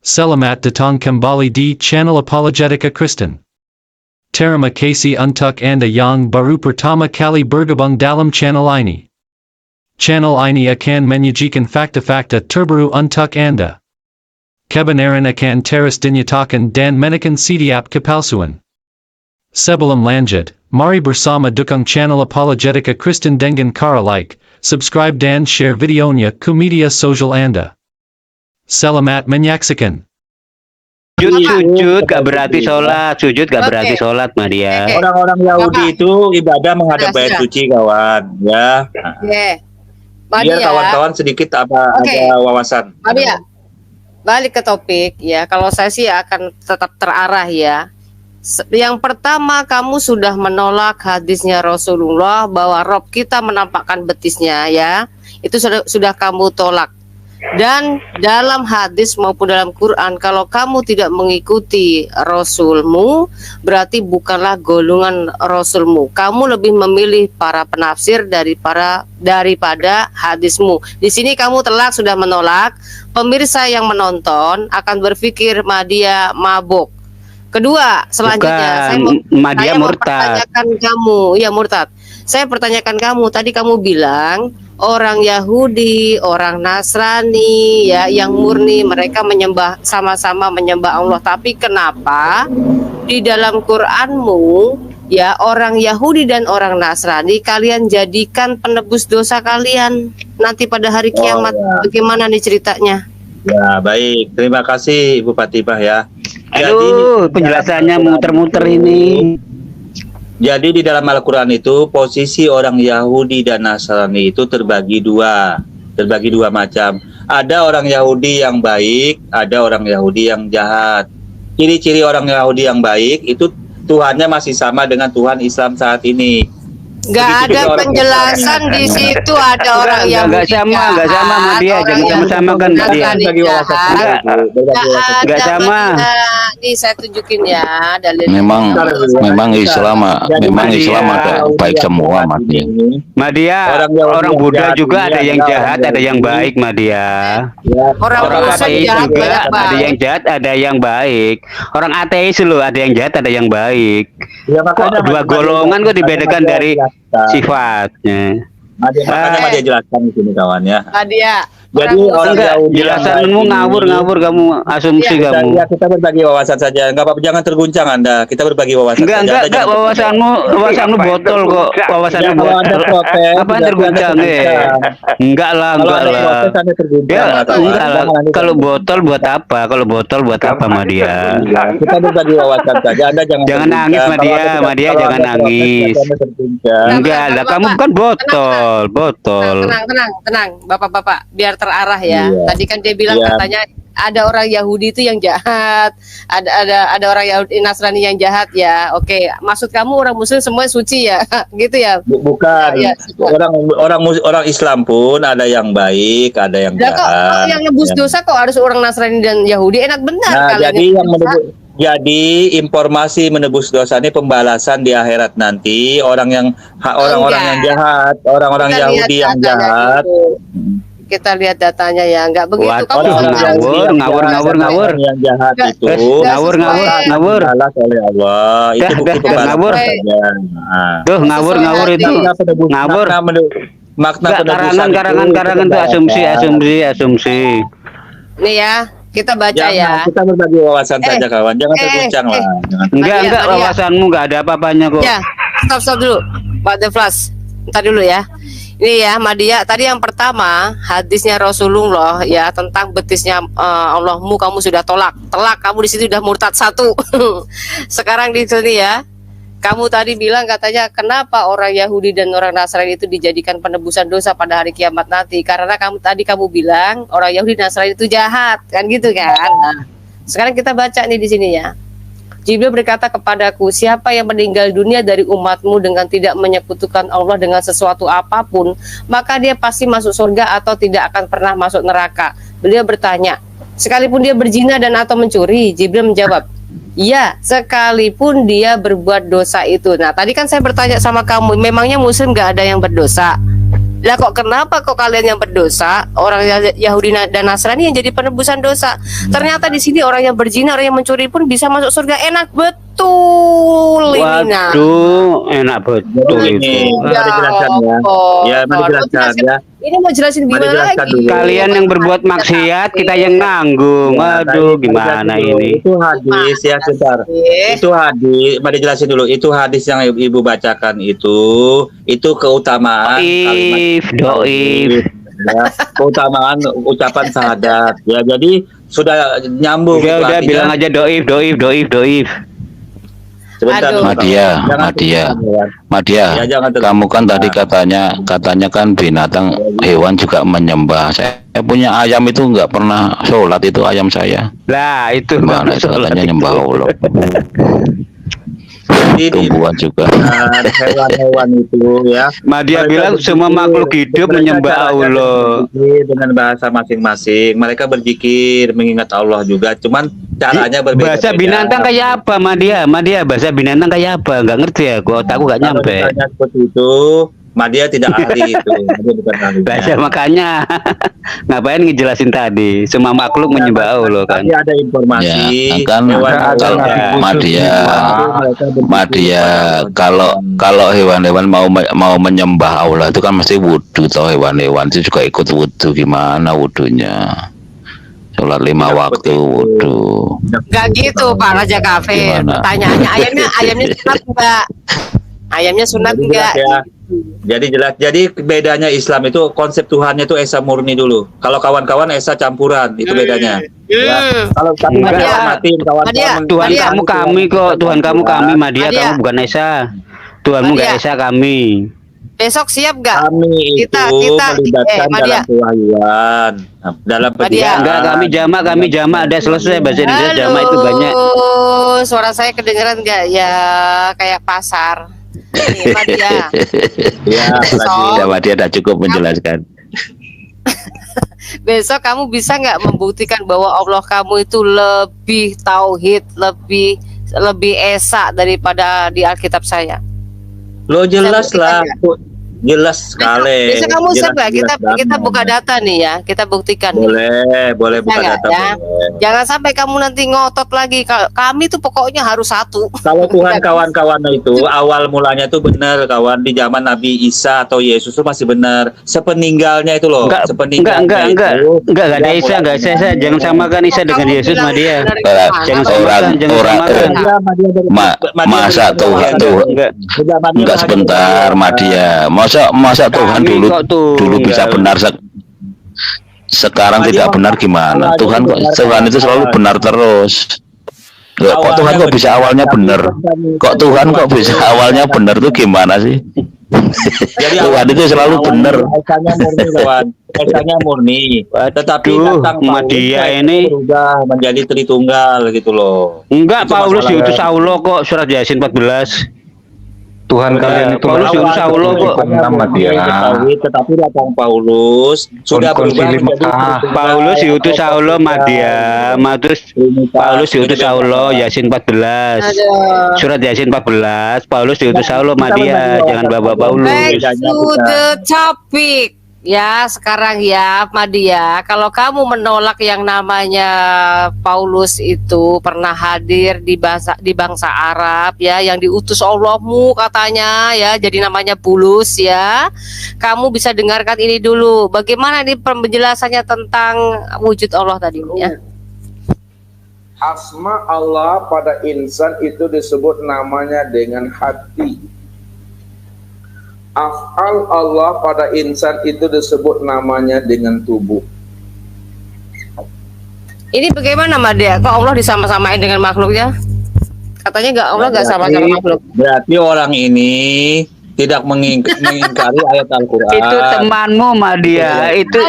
Selamat datang kembali di channel Apologetica Kristen. Terima kasih untuk Anda yang baru pertama kali bergabung dalam channel ini. Channel ini akan menyajikan fakta-fakta terbaru untuk Anda. Kebenaran akan terus dinyatakan dan menekan setiap kepalsuan. Sebelum lanjut, mari bersama dukung channel Apologetica Kristen dengan cara like, subscribe dan share videonya ke media sosial Anda. Selamat menyaksikan. Sujud gak berarti sholat, sujud gak berarti sholat, Madia. Orang-orang Yahudi itu ibadah menghadap bait suci, kawan, ya. Biar kawan-kawan sedikit ada wawasan. Madia, balik ke topik ya. Kalau saya sih akan tetap terarah ya. Yang pertama, kamu sudah menolak hadisnya Rasulullah bahwa Rob kita menampakkan betisnya ya. Itu sudah kamu tolak. Dan dalam hadis maupun dalam Quran, kalau kamu tidak mengikuti Rasulmu, berarti bukanlah golongan Rasulmu. Kamu lebih memilih para penafsir daripada hadismu. Di sini kamu telak sudah menolak. Pemirsa yang menonton akan berpikir Madia mabuk. Kedua, selanjutnya Madia murtad. Pertanyakan kamu, ya murtad. Saya pertanyakan kamu, tadi kamu bilang orang Yahudi, orang Nasrani ya yang murni mereka sama-sama menyembah Allah. Tapi kenapa di dalam Qur'anmu ya orang Yahudi dan orang Nasrani kalian jadikan penebus dosa kalian nanti pada hari kiamat? Bagaimana nih ceritanya? Ya, baik. Terima kasih Ibu Fatimah ya. Aduh, penjelasannya muter-muter ini. Jadi di dalam Al-Quran itu posisi orang Yahudi dan Nasrani itu terbagi dua macam. Ada orang Yahudi yang baik, ada orang Yahudi yang jahat. Ciri-ciri orang Yahudi yang baik itu Tuhannya masih sama dengan Tuhan Islam saat ini. Nggak ada penjelasan di situ ada orang yang nggak sama Madia, jangan sama-samakan Madia. Nggak sama. Nih saya tunjukin ya dalil. Memang Islam ada baik semua, Madia. Orang Buddha juga ada yang jahat, ada yang baik, Madia. Orang ateis juga ada yang jahat, ada yang baik. Orang ateis loh, ada yang jahat, ada yang baik. Kok dua golongan kok dibedakan dari sifatnya? Makanya dia jelaskan di sini kawan ya. Madia. Jadi orang Yahudi jelasanmu ngawur kamu, asumsi kamu. Ya, kita berbagi wawasan saja. Enggak apa-apa, jangan terguncang Anda. Kita berbagi wawasan saja. Enggak, wawasanmu botol kok. Wawasanmu botol. Apa yang terguncang? Enggak lah. Kalau botol buat apa? Madia? Iya, kita berbagi wawasan saja. Anda jangan nangis, Madia jangan nangis. Enggak lah, kamu bukan botol. Tenang, Bapak-bapak, biar terarah ya. Tadi kan dia bilang katanya ada orang Yahudi itu yang jahat, ada orang Yahudi Nasrani yang jahat ya. Oke, maksud kamu orang Muslim semua suci ya, gitu ya? Bukan. Ya, orang Islam pun ada yang baik, ada yang jahat. Kok yang nebus dosa kok harus orang Nasrani dan Yahudi? Enak benar. Jadi informasi menebus dosa ini pembalasan di akhirat nanti. Orang-orang yang jahat, orang-orang Yahudi yang jahat. Kita lihat datanya ya, nggak begitu. Ngawur yang jahat itu ngawur oleh Allah. Itu bukti pembalasan saja. Tuh ngawur itu ngawur. Makna karangan itu asumsi. Nih ya, kita baca ya. Kita berbagi wawasan saja kawan, jangan terguncang lah. Enggak wawasanmu nggak ada apa-apanya kok. Ya, stop dulu, Pak The Flash. Ntar dulu ya. Ini ya Madia, tadi yang pertama hadisnya Rasulullah ya tentang betisnya Allahmu kamu sudah telak kamu di situ sudah murtad satu. Sekarang di sini ya, kamu tadi bilang katanya kenapa orang Yahudi dan orang Nasrani itu dijadikan penebusan dosa pada hari kiamat nanti karena kamu bilang orang Yahudi dan Nasrani itu jahat kan gitu kan. Nah, sekarang kita baca nih di sini ya. Jibril berkata kepadaku, siapa yang meninggal dunia dari umatmu dengan tidak menyekutukan Allah dengan sesuatu apapun, maka dia pasti masuk surga atau tidak akan pernah masuk neraka. Beliau bertanya, sekalipun dia berzina dan atau mencuri? Jibril menjawab, iya, sekalipun dia berbuat dosa itu. Nah, tadi kan saya bertanya sama kamu, memangnya muslim gak ada yang berdosa? Lah kok kenapa kok kalian yang berdosa, orang Yahudi dan Nasrani yang jadi penebusan dosa? Ternyata di sini orang yang berzina, orang yang mencuri pun bisa masuk surga. Enak betul ini. Nah. Waduh, enak betul itu. Mari dijelaskan ya. Ya, mari dijelaskan ya. Ini mau jelasin Mari gimana jelaskan lagi? dulu. Kalian yang berbuat maksiat, kita yang nanggung. Aduh, gimana ini? Itu hadis ya, sebentar. Itu hadis, mari jelasin dulu. Itu hadis yang Ibu bacakan itu keutamaan Doif. ya, keutamaan ucapan syahadat. Ya, jadi sudah nyambung. Udah artinya. bilang aja doif. Sebentar, Aduh. Madia, Ya, jangan terus. kamu kan tadi katanya kan binatang hewan juga menyembah. Saya punya ayam itu nggak pernah sholat, itu ayam saya. Lah, itu Gimana sholatnya nyembah Allah? Jadi Tumbuhan juga. hewan-hewan itu ya. Madia Mereka bilang berzikir, semua makhluk hidup mereka menyembah caranya Allah. berzikir dengan bahasa masing-masing. Mereka berzikir mengingat Allah juga. Cuman caranya berbeda. Bahasa binatang kayak apa, Madia? Bahasa binatang kayak apa? Nggak ngerti ya, aku nggak nyampe. Kalau seperti itu, Madia tidak ahli itu. Madia bukan ahli. Bahasa makanya ngapain ngejelasin tadi? Semua makhluk menyembah Allah kan. Tapi ada informasi. Ya, kan hewan-hewan kalau yang- Madia, kalau hewan-hewan mau menyembah Allah itu kan mesti wudhu, toh hewan-hewan itu juga ikut wudhu. Gimana wudhunya? Sholat 5 Tidak waktu seperti itu. wudhu. Gak gitu Pak Raja Kafe. Gimana? Pertanyaannya ayamnya sunat enggak? Ayamnya sunat Jadi enggak? jelas ya. Jadi jelas. Jadi bedanya Islam itu konsep Tuhannya itu esa murni dulu. Kalau kawan-kawan esa campuran, itu bedanya. Ya. Kalau tapi Enggak. Madia hormatin kawan-kawan. Madia, Tuhan Madia. kamu kami kok, Tuhan kamu kami, Madia Madia. kamu bukan Esa. Tuhanmu nggak Madia. Esa kami. Besok siap gak? Kami itu Kita- melibatkan Madia. dalam kewahyuan, dalam Madia. pendidikan. Enggak, kami jamak ada selesai bahasa Indonesia jamak itu banyak. Suara saya kedengeran nggak ya kayak pasar. Nih, Madia. Ya, apalagi. Ya, Madia sudah cukup menjelaskan. Besok kamu bisa nggak membuktikan bahwa Allah kamu itu lebih tauhid, lebih esa daripada di Alkitab saya? Lo jelas Bisa lah, buktikan jelas sekali. Besok kamu siap nggak? Jelas Kita banget. buka data nih ya, kita buktikan. nih. Boleh Bisa buka nggak, data. ya? Boleh. Jangan sampai kamu nanti ngotot lagi. Kami tuh pokoknya harus satu. Kalau Tuhan kawan-kawan itu awal mulanya tuh benar kawan, di zaman Nabi Isa atau Yesus itu masih benar. Sepeninggalnya itu loh. Enggak ada Isa, enggak Isa. Jangan samakan Isa dengan Kamu Yesus, bilang Madia. dari Jangan mana? orang samakan, jangan orang samakan. masa Tuhan tuh enggak sebentar, Madia. Masa Tuhan Kami dulu kok tunggal. bisa benar, sekarang tidak benar gimana? Tuhan itu selalu benar terus. Loh, kok Tuhan kok bisa awalnya benar? Kok Tuhan kok bisa awalnya benar tuh gimana sih? Jadi Tuhan itu selalu benar. Esanya murni kawan. Esanya murni. Tetapi Waduh, datang Madia Paulus, ini. berubah menjadi Tritunggal gitu loh. Enggak, Itu Paulus masalah. diutus Allah kok, surat Yasin 14. Tuhan kalian itu Paulus diutus Allah kok. nama dia. Tetapi datang Paulus sudah berubah Konsili menjadi Mekah. Tritunggal. Paulus diutus Allah, Madia. Paulus diutus Allah, Yasin 14. Aduh. Surat Yasin 14. Paulus diutus Allah, Madia. Jangan bawa Paulus. Back to the topic. Ya, sekarang ya, Madia, kalau kamu menolak yang namanya Paulus itu pernah hadir di bangsa Arab ya, yang diutus Allahmu katanya ya, jadi namanya Bulus ya. Kamu bisa dengarkan ini dulu. Bagaimana nih penjelasannya tentang wujud Allah tadi ya? Asma Allah pada insan itu disebut namanya dengan hati. Af'al Allah pada insan itu disebut namanya dengan tubuh. Ini bagaimana Madia? Kok Allah disama-samain dengan makhluknya? Katanya nggak, Allah nggak sama sama makhluk. Berarti orang ini tidak mengingkari ayat Al-Quran. Itu temanmu, Madia. Itu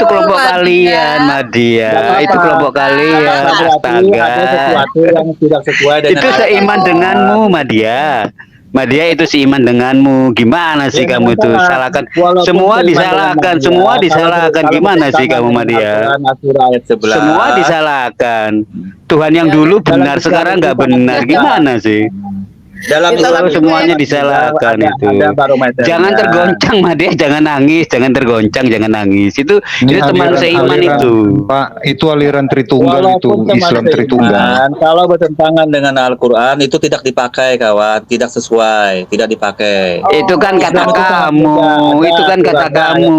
kelompok Madia. kalian, Madia. Itu kelompok kalian. Berarti Astaga. ada sesuatu yang tidak sesuai dengan Itu ayat seiman Al-Quran. denganmu, Madia. Madia itu seiman denganmu. Gimana sih Ya, kamu itu masalah. salahkan? Walaupun Semua seiman disalahkan, dengan semua Madia, disalahkan. kalau Gimana sih bertentangan kamu, dengan Madia? Al-Quran, Surah ayat 11. Semua disalahkan. Tuhan yang dulu benar, sekarang nggak benar. Gimana sih? Dalam Itu Islam semuanya itu disalahkan itu. Ada barometernya. Jangan tergoncang Madia, jangan nangis, jangan tergoncang, jangan nangis. Itu teman seiman itu. Pak, itu aliran Tritunggal, itu Walaupun teman Islam seiman, Tritunggal. kalau bertentangan dengan Al-Quran itu tidak dipakai kawan, tidak sesuai, tidak dipakai. Itu kan kata kamu, itu kan kata kamu.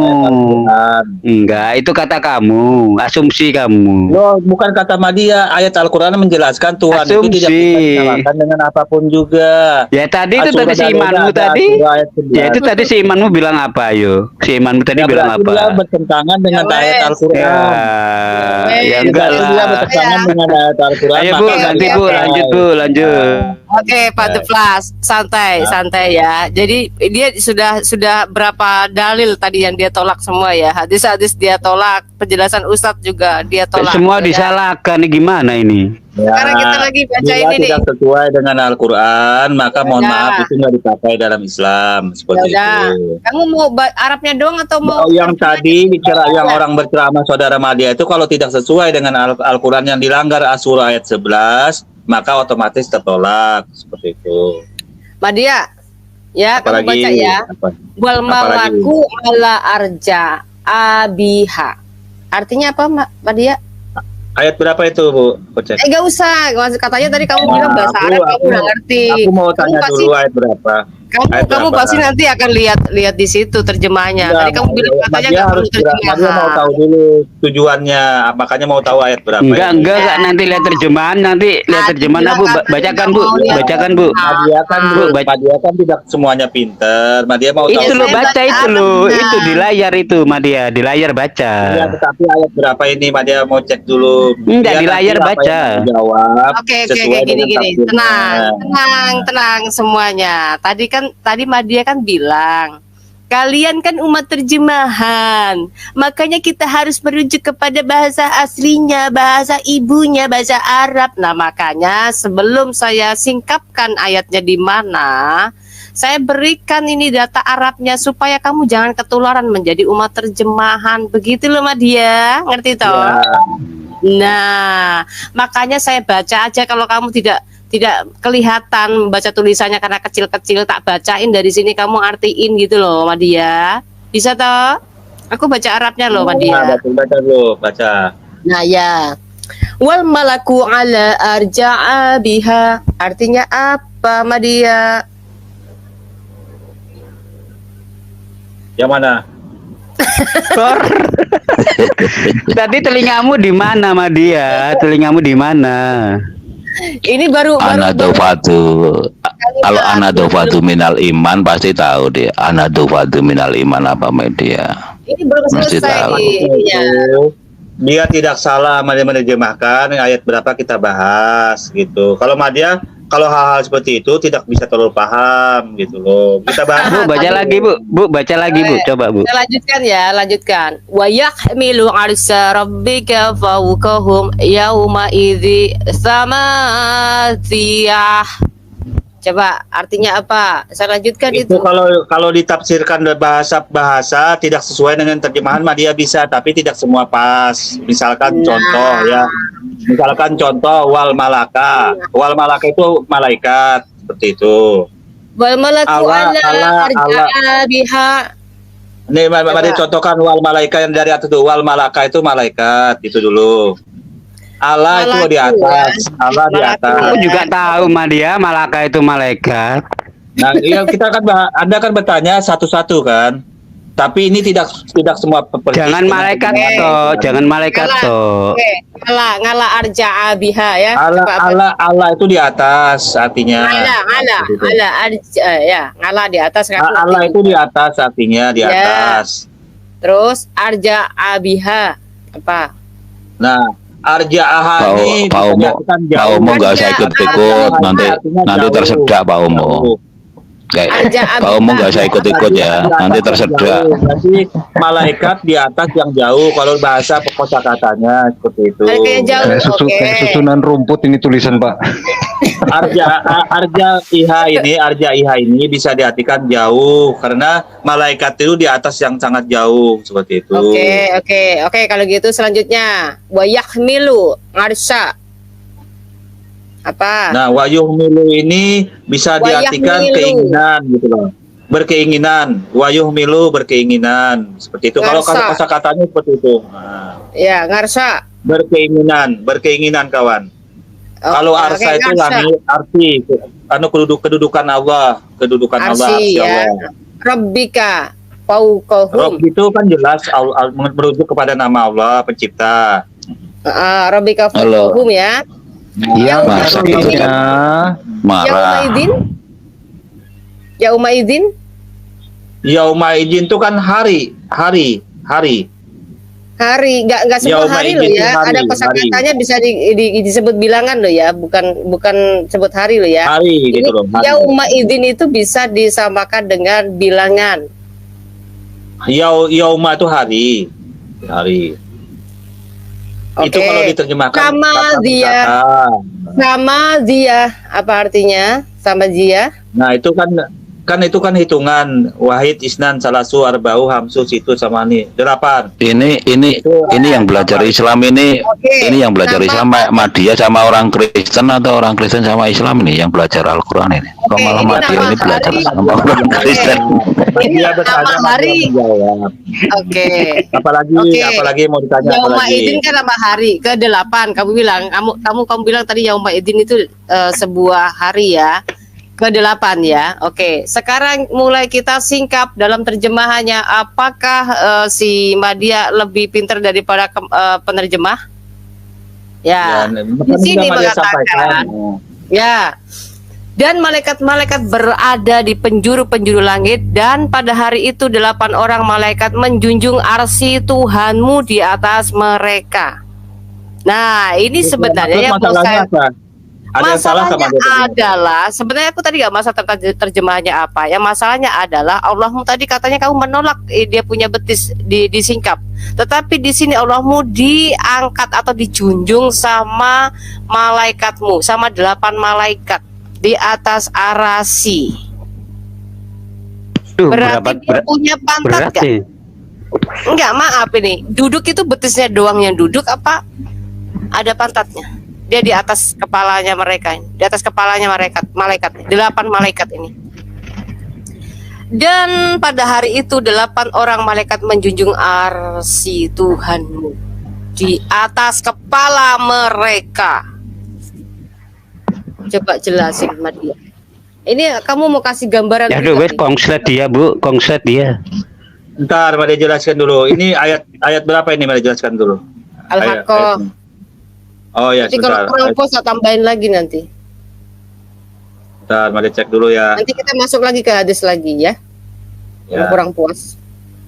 Enggak, itu kata kamu, asumsi kamu. Loh, bukan kata Madia, ayat Al-Quran menjelaskan Tuhan itu tidak bisa Asumsi. disalahkan dengan apapun juga. Ya tadi itu Surah tadi si Al-Quran imanmu ada tadi. surah ayat 11. Ya itu tadi si imanmu bilang apa yo? Si imanmu tadi Ya, bilang berarti dia apa? bertentangan dengan Ya, ayat wes. Al-Quran. Ya enggak Berarti dia lah. bertentangan dengan ayat Al-Quran. Ayo Bu, maka ganti nggak Bu, dipakai. lanjut Bu, lanjut. Oke, Pak The Flash, santai ya. Jadi dia sudah berapa dalil tadi yang dia tolak semua ya. Hadis-hadis dia tolak, penjelasan Ustadz juga dia tolak. Semua ya. disalahkan nih, gimana ini? Ya, Sekarang kita lagi baca bila ini nih. tidak sesuai dengan Al-Quran, maka mohon Ya. maaf itu nggak dipakai dalam Islam seperti Yaudah. itu. Kamu mau Arabnya doang atau mau? Oh, yang tadi bicara yang orang berceramah saudara Madia itu kalau tidak sesuai dengan Al-Quran yang dilanggar surah ayat 11, maka otomatis tertolak seperti itu. Madia, ya kamu Apalagi baca ya. apa? Wal malaku ala arja abiha. Artinya apa, Madia? Ayat berapa itu Bu? Aku cek. Gak usah. Katanya tadi kamu Nah, bilang bahasa aku- Arab, kamu aku- udah ngerti. Aku mau Kamu tanya pasti- dulu ayat berapa. Ayat Kamu berapa? pasti nanti akan lihat di situ terjemahnya. Enggak, Tadi kamu bilang katanya Madia nggak perlu harus Madia mau terjemahan. tahu dulu tujuannya, makanya mau tahu ayat berapa. Enggak, nanti lihat terjemahan, nanti lihat terjemahan Bu, bacakan Bu, bacakan Bu. Madia kan Bu, baca. Madia kan tidak semuanya pinter. Madia mau Itu tahu. lo saya baca baca itu lo, Arabnya. itu di layar itu Madia, di layar baca. Ya, tetapi ayat berapa ini Madia mau cek dulu. Enggak, di Biar layar nanti apa baca. yang dijawab Oke, sesuai gini. dengan tafsirnya. Tenang semuanya. Tadi Madia kan bilang, kalian kan umat terjemahan, makanya kita harus merujuk kepada bahasa aslinya, bahasa ibunya, bahasa Arab. Nah, makanya sebelum saya singkapkan ayatnya di mana, saya berikan ini data Arabnya supaya kamu jangan ketularan menjadi umat terjemahan. Begitu loh, Madia. Ngerti toh? Ya. Nah, makanya saya baca aja kalau kamu tidak kelihatan baca tulisannya karena kecil-kecil, tak bacain dari sini kamu artiin gitu loh, Madia. Bisa toh? Aku baca Arabnya loh, Nah, Madia. baca dulu, baca. Nah, ya. Wal malaku ala arja'a biha. Artinya apa, Madia? Yang mana? Tadi telingamu di mana Madia? Telingamu di mana? Ini baru Anadofatu. Kalau anadofatu minal iman pasti tahu dia. Anadofatu minal iman apa media. ini belum Masih selesai tahu. ininya. Dia tidak salah Madia menerjemahkan ayat berapa kita bahas gitu. Kalau Madia kalau hal-hal seperti itu tidak bisa terlalu paham gitu loh. Kita bahas. Bu, baca lagi Bu. Bu, baca lagi Bu. Coba Bu. Kita lanjutkan. Wa yahmilu arsya rabbika fawqahum yauma idzi samatiyah. Coba artinya apa? Saya lanjutkan itu. Itu kalau ditafsirkan bahasa tidak sesuai dengan terjemahan Madia bisa, tapi tidak semua pas. Misalkan contoh ya. Misalkan contoh wal malaka. Wal malaka itu malaikat seperti itu. Wal malaku Allah, ala arja'a biha. Nih Madia contohkan wal malaika yang dari atas itu. Wal malaka itu malaikat itu dulu. Allah itu di atas. Allah di atas. Aku juga tahu Madia, Malaka itu malaikat. Nah, iya kita kan Anda kan bertanya satu-satu kan. Tapi ini tidak semua persis. Jangan malaikat toh, jangan malaikat toh. Oke, ngala arja'a biha ya. Allah itu di atas artinya. Ngala arja ya, ngala di atas kan. Allah itu di atas artinya di Ya. atas. Terus arja'a biha apa? Nah, arja'aha ini Pak Omo, Pak Omo nggak usah ikut-ikut, nanti tersedak Pak Omo. Kayak Pak Omo nggak usah ikut-ikut ya, nanti tersedak. Berarti malaikat di atas yang jauh kalau bahasa kosakatanya seperti itu. Kayak jauh. Kayak susunan rumput ini tulisan Pak. Arja iha ini bisa diartikan jauh karena malaikat itu di atas yang sangat jauh seperti itu. Oke, kalau gitu selanjutnya wa yahmilu arsya. Apa? Nah, wayuhmilu ini bisa diartikan Wayahmilu. keinginan gitu loh. Berkeinginan, wayuhmilu berkeinginan seperti itu. Kalau Ngarsa. kata-katanya seperti itu. Nah, Ya, ngarsa. berkeinginan kawan. Oh, Kalau oke, arsa itu ngarsa. arti kedudukan Allah, kedudukan Allah, Arsi arsi ya. Allah. Rabbika Rob fauqahum. itu kan jelas merujuk kepada nama Allah pencipta. Rabbika Halo. fauqahum ya. Yang Masa artinya Marah. Yaumaidin. Yaumaidin. Yaumaidin itu kan hari. Hari, nggak semua hari loh Yaumaidin ya. hari, Ada kosakatanya bisa disebut bilangan loh ya, bukan sebut hari loh ya. Hari Ini gitu loh. Hari. Yaumaidin itu bisa disamakan dengan bilangan. Yauma itu hari. Itu Oke. kalau diterjemahkan Sama kata dia. wisata. Sama dia, apa artinya? Sama dia? Nah, itu kan hitungan wahid isnan salasu arba'u hamsu situ sama nih 8. Ini yang belajar Islam ini Oke. yang belajar Islam Madiyah sama orang Kristen atau orang Kristen sama Islam ini yang belajar Al-Qur'an ini. Kok Oke, malah ini Madiyah nama ini belajar hari. sama orang Kristen. Ini Dia nama bertanya hari. Madia menjawab. Oke. Apalagi mau ditanya apa Yaumaidin lagi? kan nama hari ke-8. Kamu bilang tadi Yaumaidin itu sebuah hari ya. Ke-8 ya. Oke. Sekarang mulai kita singkap dalam terjemahannya. Apakah si Madia lebih pintar daripada penerjemah? Ya. Di sini mengatakan. Ya. Dan malaikat-malaikat berada di penjuru-penjuru langit, dan pada hari itu 8 orang malaikat menjunjung arsy Tuhanmu di atas mereka. Nah, ini sebenarnya yang mau masalahnya saya apa? Ada yang salah sama masalahnya dia? adalah sebenarnya aku tadi nggak masalah tentang terjemahannya apa. Yang masalahnya adalah Allahmu tadi katanya kamu menolak dia punya betis disingkap. Tetapi di sini Allahmu diangkat atau dijunjung sama malaikatmu, sama 8 malaikat di atas arasi. Berarti dia punya pantat nggak? Enggak, maaf ini. Duduk itu betisnya doang yang duduk apa ada pantatnya? Dia di atas kepalanya mereka, di atas kepalanya malaikat, 8 malaikat ini. Dan pada hari itu 8 orang malaikat menjunjung arsy Tuhanmu di atas kepala mereka. Coba jelasin Madia. Ini kamu mau kasih gambaran? Aduh, wes konslet dia, Bu, konslet dia. Ntar Madia jelaskan dulu. Ini ayat berapa ini Madia jelaskan dulu? Al-Haqqah. Oh ya, Jadi kalau sebentar. kurang puas tambahin lagi nanti. Ntar Madia cek dulu ya. Nanti kita masuk lagi ke hadis lagi ya. Kalau Ya. kurang puas.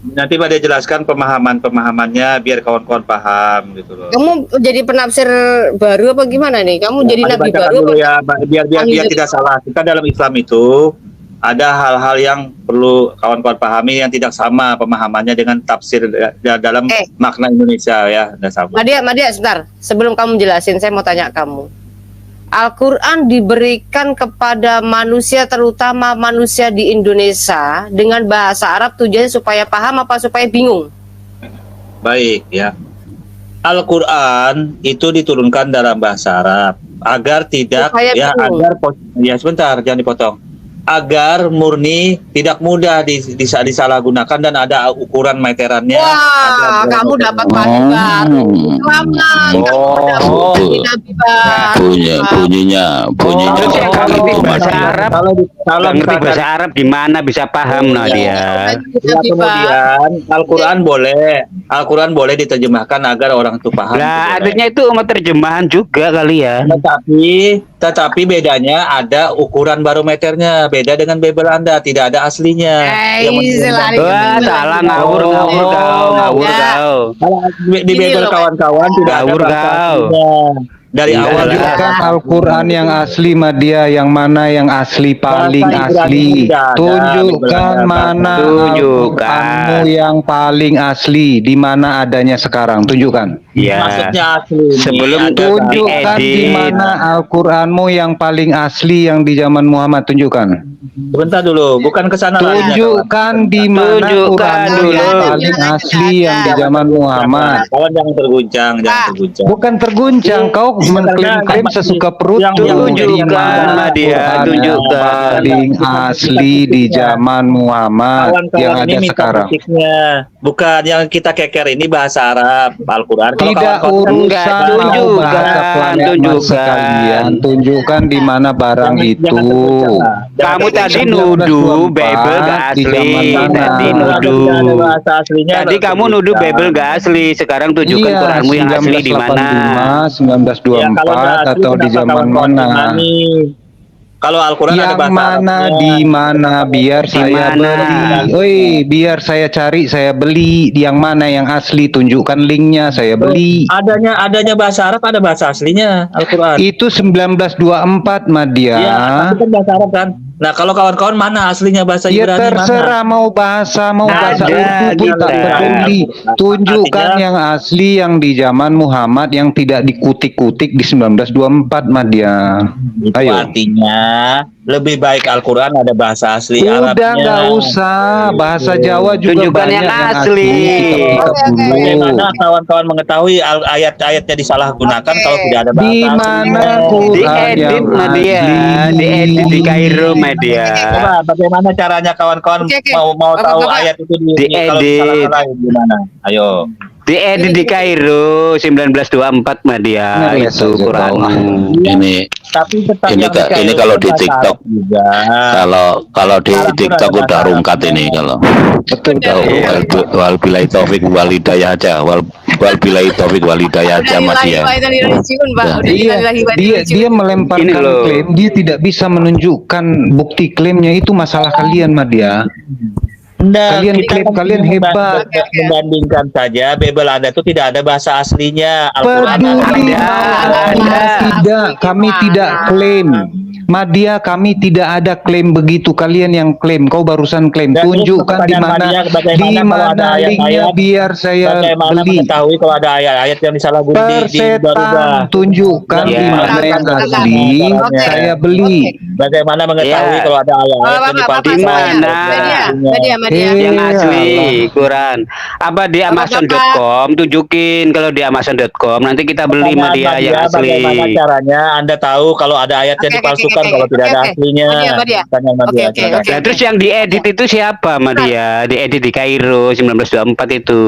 Nanti Madia jelaskan pemahamannya biar kawan-kawan paham gitu loh. Kamu jadi penafsir baru apa gimana nih? Kamu jadi Madia nabi bacakan baru dulu apa? ya, biar tidak salah. Kita dalam Islam itu ada hal-hal yang perlu kawan-kawan pahami yang tidak sama pemahamannya dengan tafsir dalam makna Indonesia ya, tidak sama. Madia, sebentar. Sebelum kamu jelasin, saya mau tanya kamu. Al-Quran diberikan kepada manusia, terutama manusia di Indonesia, dengan bahasa Arab tujuannya supaya paham apa supaya bingung? Baik ya. Al-Quran itu diturunkan dalam bahasa Arab agar tidak Supaya bingung. Sebentar jangan dipotong. Agar murni tidak mudah disalahgunakan dan ada ukuran meterannya. Wah, kamu dapat nabi baru. Selamat, kamu dapat nabi baru. Bunyinya Terus yang nggak ngerti bahasa Arab, Kalau nggak ngerti bahasa Arab gimana bisa paham nah dia? Ya, kemudian Al-Quran boleh diterjemahkan agar orang itu paham. Lah, gitu, artinya itu umat terjemahan juga kali ya. Tetapi bedanya ada ukuran barometernya, beda dengan Bible Anda, tidak ada aslinya. Wah, salah ngawur kau. Di Bible kawan-kawan tidak ada Ngawur bahasa kau. aslinya. Dari awal tunjukkan Al-Quran yang asli Madia, yang mana yang asli paling Bahasa asli. Ibrani tidak ada, Tunjukkan mana Tunjukkan. Al-Quranmu yang paling asli, di mana adanya sekarang. Tunjukkan. Maksudnya asli ini Sebelum ada Tunjukkan di diedit. mana Al-Qur'anmu yang paling asli yang di zaman Muhammad, tunjukkan. Bentar dulu, bukan ke sana larinya, kawan. Tunjukkan di mana Tunjukkan Qur'anmu dulu. yang paling asli yang di zaman Muhammad. Kawan jangan terguncang, jangan terguncang. Bukan terguncang, kau mengklaim sesuka perut Yang tuh. Di tunjukkan, mana Madia, Qur'an tunjukkan. paling asli di zaman Muhammad yang Kawan-kawan ada ini minta sekarang. petiknya, bukan yang kita keker ini bahasa Arab Al-Quran. Kalau Tidak kawan-kawan Enggak, urusan mau tunjukkan, bahasa planet Mars tunjukkan. sekalian. Tunjukkan di mana barang Jangan itu. terguncang lah. Jangan Kamu tadi terguncang. nuduh Bible gak di asli. zaman mana? Tadi Kalau ada nuduh. bahasa aslinya, Tadi kamu nuduh Bible gak asli. Sekarang tunjukkan Iya, Quranmu yang asli di mana. 1985, Ya, kalau nggak 1924 asli, atau di kenapa zaman kawan-kawan mana? imani? Kalau Al-Quran ada Yang bahasa mana Arabnya. di mana biar Di saya mana? beli. Oi, biar saya cari, saya beli. Yang mana yang asli, tunjukkan linknya, saya beli. Adanya bahasa Arab, ada bahasa aslinya Al-Quran. Itu 1924 Madia. Iya, tapi kan bahasa Arab kan. Nah, kalau kawan-kawan mana aslinya bahasa Ya Ibrani terserah mana? mau bahasa Ada, Urdu pun tak kita. peduli. Tunjukkan Artinya- yang asli yang di zaman Muhammad yang tidak dikutik-kutik di 1924 Madia. Itu Ayo. artinya lebih baik Al-Quran ada bahasa asli Arabnya. Udah nggak usah bahasa Jawa juga Tunjukkan banyak yang yang asli. Kitab-kitab dulu. Bagaimana kawan-kawan mengetahui ayat-ayatnya disalahgunakan kalau tidak ada bahasa Di aslinya? mana Quran Diedit yang Madia, asli? diedit di Kairo Madia. Coba bagaimana caranya kawan-kawan Oke. mau tahu Bapak. ayat itu kalau Diedit. disalah-salahin gimana? Ayo. Diedit di Kairo 1924 Madia Ngeles itu aja Quranmu. Ini Tapi tetap Ini yang Kak, dicari ini kalau itu di bahasa TikTok. Arab juga. kalau di Arab pun TikTok ada udah bahasa rungkat Arabnya. ini kalau. Betul Benar, tahu. iya. Wal bilai taufik wal hidayah aja. Wal bilai taufik wal hidayah aja Mas ya. Dia melemparkan Ini loh. klaim, dia tidak bisa menunjukkan bukti klaimnya, itu masalah kalian Madia. Nah, Kalian kita klaim kan kalian hebat. membandingkan saja Bible Anda itu tidak ada bahasa aslinya. Al-Quran Peduli Ada. tidak, kami tidak klaim. Madia, kami tidak ada klaim begitu. Kalian yang klaim, kau barusan klaim. Dan terus Tunjukkan di pertanyaan mana, Madia, bagaimana di kalau ada mana linknya ayat-ayat, biar saya Bagaimana beli. mengetahui kalau ada ayat-ayat yang disalahgunakan Persetan, tunjukkan Ya. di mana yang asli, Oke. saya beli. Bagaimana mengetahui Ya. kalau ada ayat-ayat yang dipalsukan? Di mana? Yang asli Quran. Apa di Amazon.com? Tunjukin kalau di Amazon.com. Nanti kita beli Madia yang Bagaimana asli. caranya Anda tahu kalau ada ayat yang dipalsukan kalau tidak ada aslinya? Tanya Madia, silakan. Nah, terus yang diedit itu siapa Madia? Diedit di Kairo 1924 itu.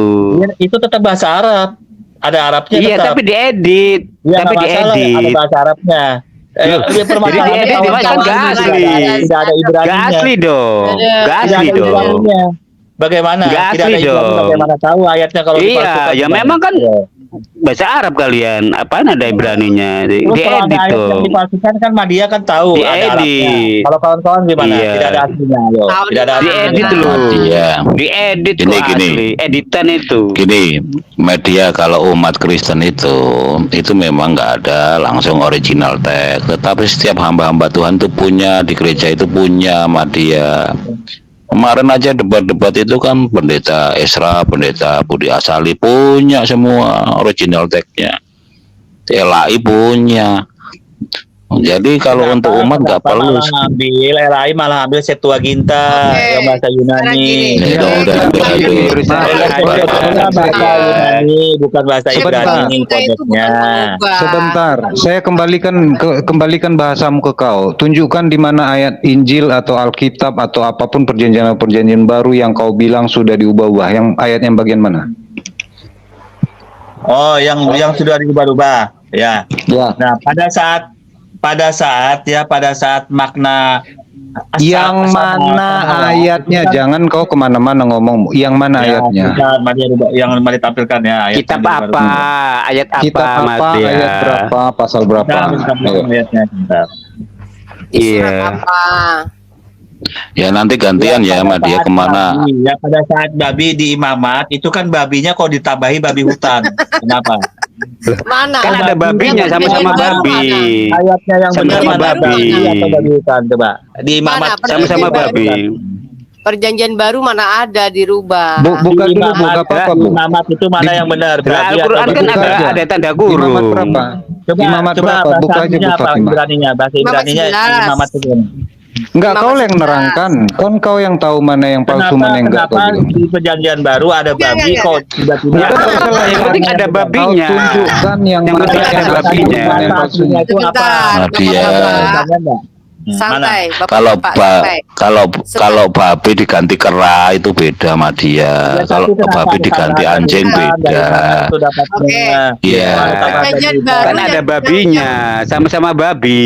Itu tetap bahasa Arab. Ada Arabnya Iya, tetap. tapi diedit. Ya, Tapi nggak masalah, ada diedit. bahasa Arabnya. Jadi Permasalahannya diedit kawan-kawan nggak ini asli. tidak ada Ibraninya. Gak asli dong. Gak Tidak asli ada dong. Ibraninya. Bagaimana? Nggak Tidak ada asli Ibrani, dong. bagaimana tahu ayatnya kalau Iya, dipalsukan? ya gimana? memang kan Iya. bahasa Arab kalian. Apaan ada Ibraninya? Terus kalau ada Diedit ayat yang dong. dipalsukan kan Madia kan tahu ada Arabnya. Diedit. Kalau kawan-kawan gimana? Iya. Tidak ada aslinya. Ayo. Tahu Tidak ada di mana. aslinya. Diedit loh. Iya. Diedit Gini, kok gini. asli. Editan itu. Gini, media kalau umat Kristen itu memang nggak ada langsung original teks, tetapi setiap hamba-hamba Tuhan itu punya, di gereja itu punya Madia. Kemarin aja debat-debat itu kan pendeta Esra, pendeta Budi Asali punya semua original teksnya. LAI punya. Jadi kalau untuk umat nggak Kenapa perlu. malah ambil LAI malah ambil Septuaginta Oke. yang bahasa Yunani. Ya, udah, Bahasa Yunani bukan bahasa Sebentar. Ibrani kodesnya. Sebentar, saya kembalikan bahasamu ke kau. Tunjukkan di mana ayat Injil atau Alkitab atau apapun perjanjian baru yang kau bilang sudah diubah-ubah. Yang ayat yang bagian mana? Oh, yang sudah diubah-ubah. Ya. Ya. Nah, pada saat makna Yang mana ayatnya? Jangan kau kemana-mana ngomong. Yang mana ayatnya? Yang mari tampilkan ya. Ayat Kitab yang apa? Ayat apa? Kitab apa? Madia? Ayat berapa? Pasal berapa? Ayo. Ayatnya sebentar. Iya. Ya nanti gantian ya pada Madia saat kemana? babi, ya pada saat babi di imamat itu kan babinya kok ditambahi babi hutan. Kenapa? Mana? Kan ada babinya sama-sama babi. Ayatnya yang benar Sama-sama mana babi. atau babi hutan coba. Di imamat Mana? Sama-sama babi. Perjanjian baru mana ada dirubah. Buka dulu, Bu, nggak apa-apa, Bu. Imamat itu mana yang benar? Lah, Babi Al-Quran atau kan babi? ada tanda Imamat kurung. berapa? Imamat berapa? bahasa Buka aja, aslinya Bu apa Fatimah. Ibraninya? Bahasa Imamat Ibraninya 11. imamat itu. Enggak, kau Imamat yang 11. nerangkan. Kan kau yang tahu mana yang palsu, mana yang enggak, kau Kenapa bilang. di perjanjian baru ada babi Enggak. kok tiba-tiba Ya kan masalah Yang penting ada kau babinya. tunjukkan yang Yang mana penting ada yang babinya. mana yang palsunya. itu apa? Sebentar, Nadia. Bapak-bapak. Santai, Kalau Bapak-bapak, santai. kalau babi diganti kera itu beda sama dia. Kalau babi diganti anjing beda. Oke. Iya. Perjanjian baru Kan ada yang- babinya, sama-sama babi.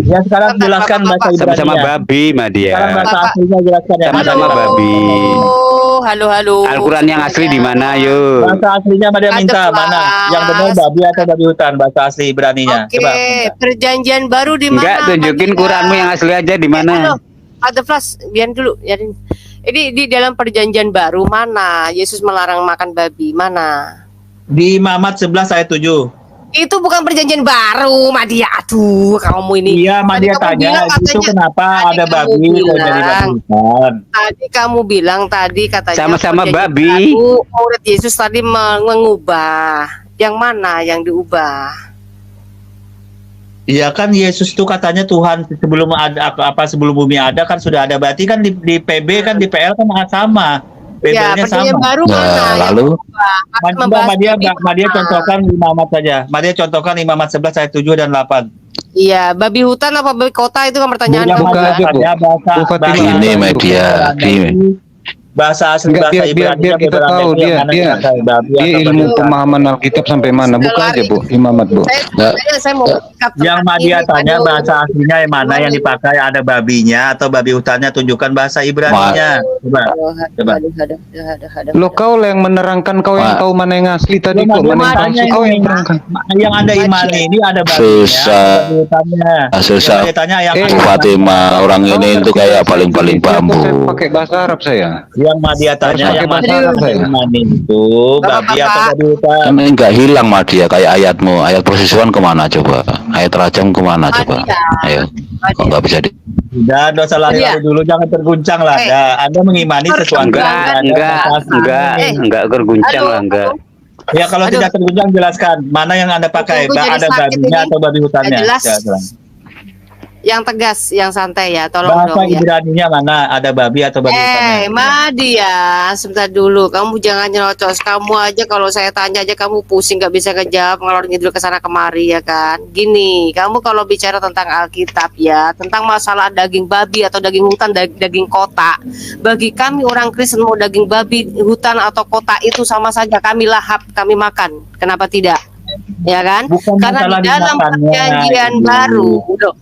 Ya sekarang Bentar, jelaskan Bapak, bahasa Bapak. Sama-sama Ibraninya. babi, Madia. Sekarang bahasa Bapak. aslinya jelaskan ya. Sama-sama Mana? babi. Halo. Al-Quran yang asli di mana, yuk? Bahasa aslinya dia minta Ada mana? kelas. Yang benar babi atau babi hutan? Bahasa asli Ibraninya. Oke, Coba. minta. perjanjian baru di mana? Enggak, tunjukin Madia? Quranmu yang asli aja di mana. Halo, ada flash, biarin dulu, biarin. Ini di dalam perjanjian baru mana Yesus melarang makan babi? Mana? Di Imamat 11 ayat 7. Itu bukan perjanjian baru, Madia. Aduh, kamu ini. Iya, Tadi dia kamu tanya bilang itu katanya- kenapa tadi ada kamu babi kok jadi bilang- babi hutan? Tadi kamu bilang tadi katanya Sama-sama perjanjian babi. baru, murid Yesus tadi mengubah. Yang mana yang diubah? Iya kan Yesus itu katanya Tuhan sebelum ada apa sebelum bumi ada kan sudah ada, berarti kan di PB kan di PL kan sama. Ya, PB-nya perjanjian sama. baru Nah, mana? yang lalu? diubah? Mas Coba membahas Madia babi Madia mana? contohkan Imamat saja. Madia contohkan Imamat 11 ayat 7 dan 8. Iya, babi hutan apa babi kota itu kan pertanyaan Bukan kamu. Buka Madia aja, Bu. tanya bahasa Bu Fatimah. bahasa Ini asli media, Ibrani. Bahasa asli Enggak, bahasa biar Ibrani kita tahu dia ilmu pemahaman Alkitab sampai mana. Buka aja, Bu, Imamat, Bu. Saya mau Yang Madia tanya bahasa aslinya yang mana yang dipakai, ada babinya atau babi hutannya, tunjukkan bahasa Ibraninya. Coba. Coba. Lo kau lah yang menerangkan, kau yang Pak. tahu mana yang asli tadi Lo kok, mana yang Madia palsu tanya kau yang ini. terangkan. Yang Anda imani ini ada babinya, Susah. ada babi hutannya. Susah. Yang Madia tanya yang Bu Fatimah, orang ini itu kayak paling-paling bambu. Saya pakai bahasa Arab saya. yang Madia tanya Harus yang pakai mana bahasa Arab saya. imani itu babi atau babi hutan. Kan ini nggak hilang mah dia kayak ayatmu. Ayat persisuan kemana coba? Ayat rajam kemana coba? Ayo. Kok nggak bisa di... Dan dosa lari-lari dulu, jangan terguncang lah. Anda mengimani sesuatu yang ada bahasa asli. Enggak terguncang lah, enggak. Ya kalau Aduh. tidak terguncang jelaskan mana yang Anda pakai, Tunggu, jadi ada sakit babinya ini. atau babi hutannya. Nggak jelas. Ya, jelas. Yang tegas, yang santai ya, tolong Bahasa dong ya. Ibraninya mana, ada babi atau babi hutannya. Madia, sebentar dulu. Kamu jangan nyerocos. Kamu aja kalau saya tanya aja kamu pusing, nggak bisa ngejawab, ngalor ngidul ke sana kemari ya kan. Gini, kamu kalau bicara tentang Alkitab ya, tentang masalah daging babi atau daging hutan, daging kota. Bagi kami orang Kristen mau daging babi, hutan atau kota itu sama saja. Kami lahap, kami makan. Kenapa tidak? Ya kan? Bukan Karena masalah di dalam dimakannya, perjanjian Ibu. baru, udah.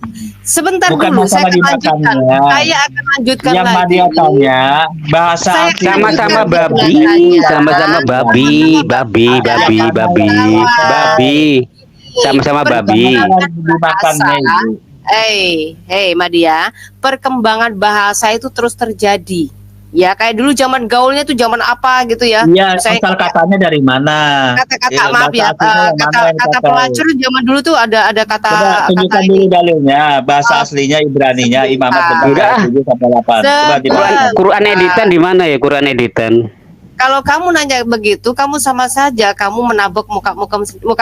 Sebentar Bukan dulu, saya masalah akan lanjutkan. dimakannya. Saya akan lanjutkan Yang lagi. Madia tanya bahasa Saya asli Sama-sama Kan babi, penjelasannya. sama-sama babi. Sama-sama babi. dimakannya itu. Hey Madia, perkembangan bahasa itu terus terjadi. Ya kayak dulu zaman gaulnya tuh zaman apa gitu ya. Iya, Misalnya asal katanya dari mana? kata-kata maaf ya, bahasa aslinya yang mana yang kata dipakai? pelacur zaman dulu tuh ada kata Coba tunjukkan kata dulu ini. dalilnya, bahasa aslinya Ibraninya Imamat 11 Enggak. ayat 7 sampai 8. Coba Sebentar. dibaca. Quran editan di mana ya? Quran editan. Kalau kamu nanya begitu, kamu sama saja kamu menabok muka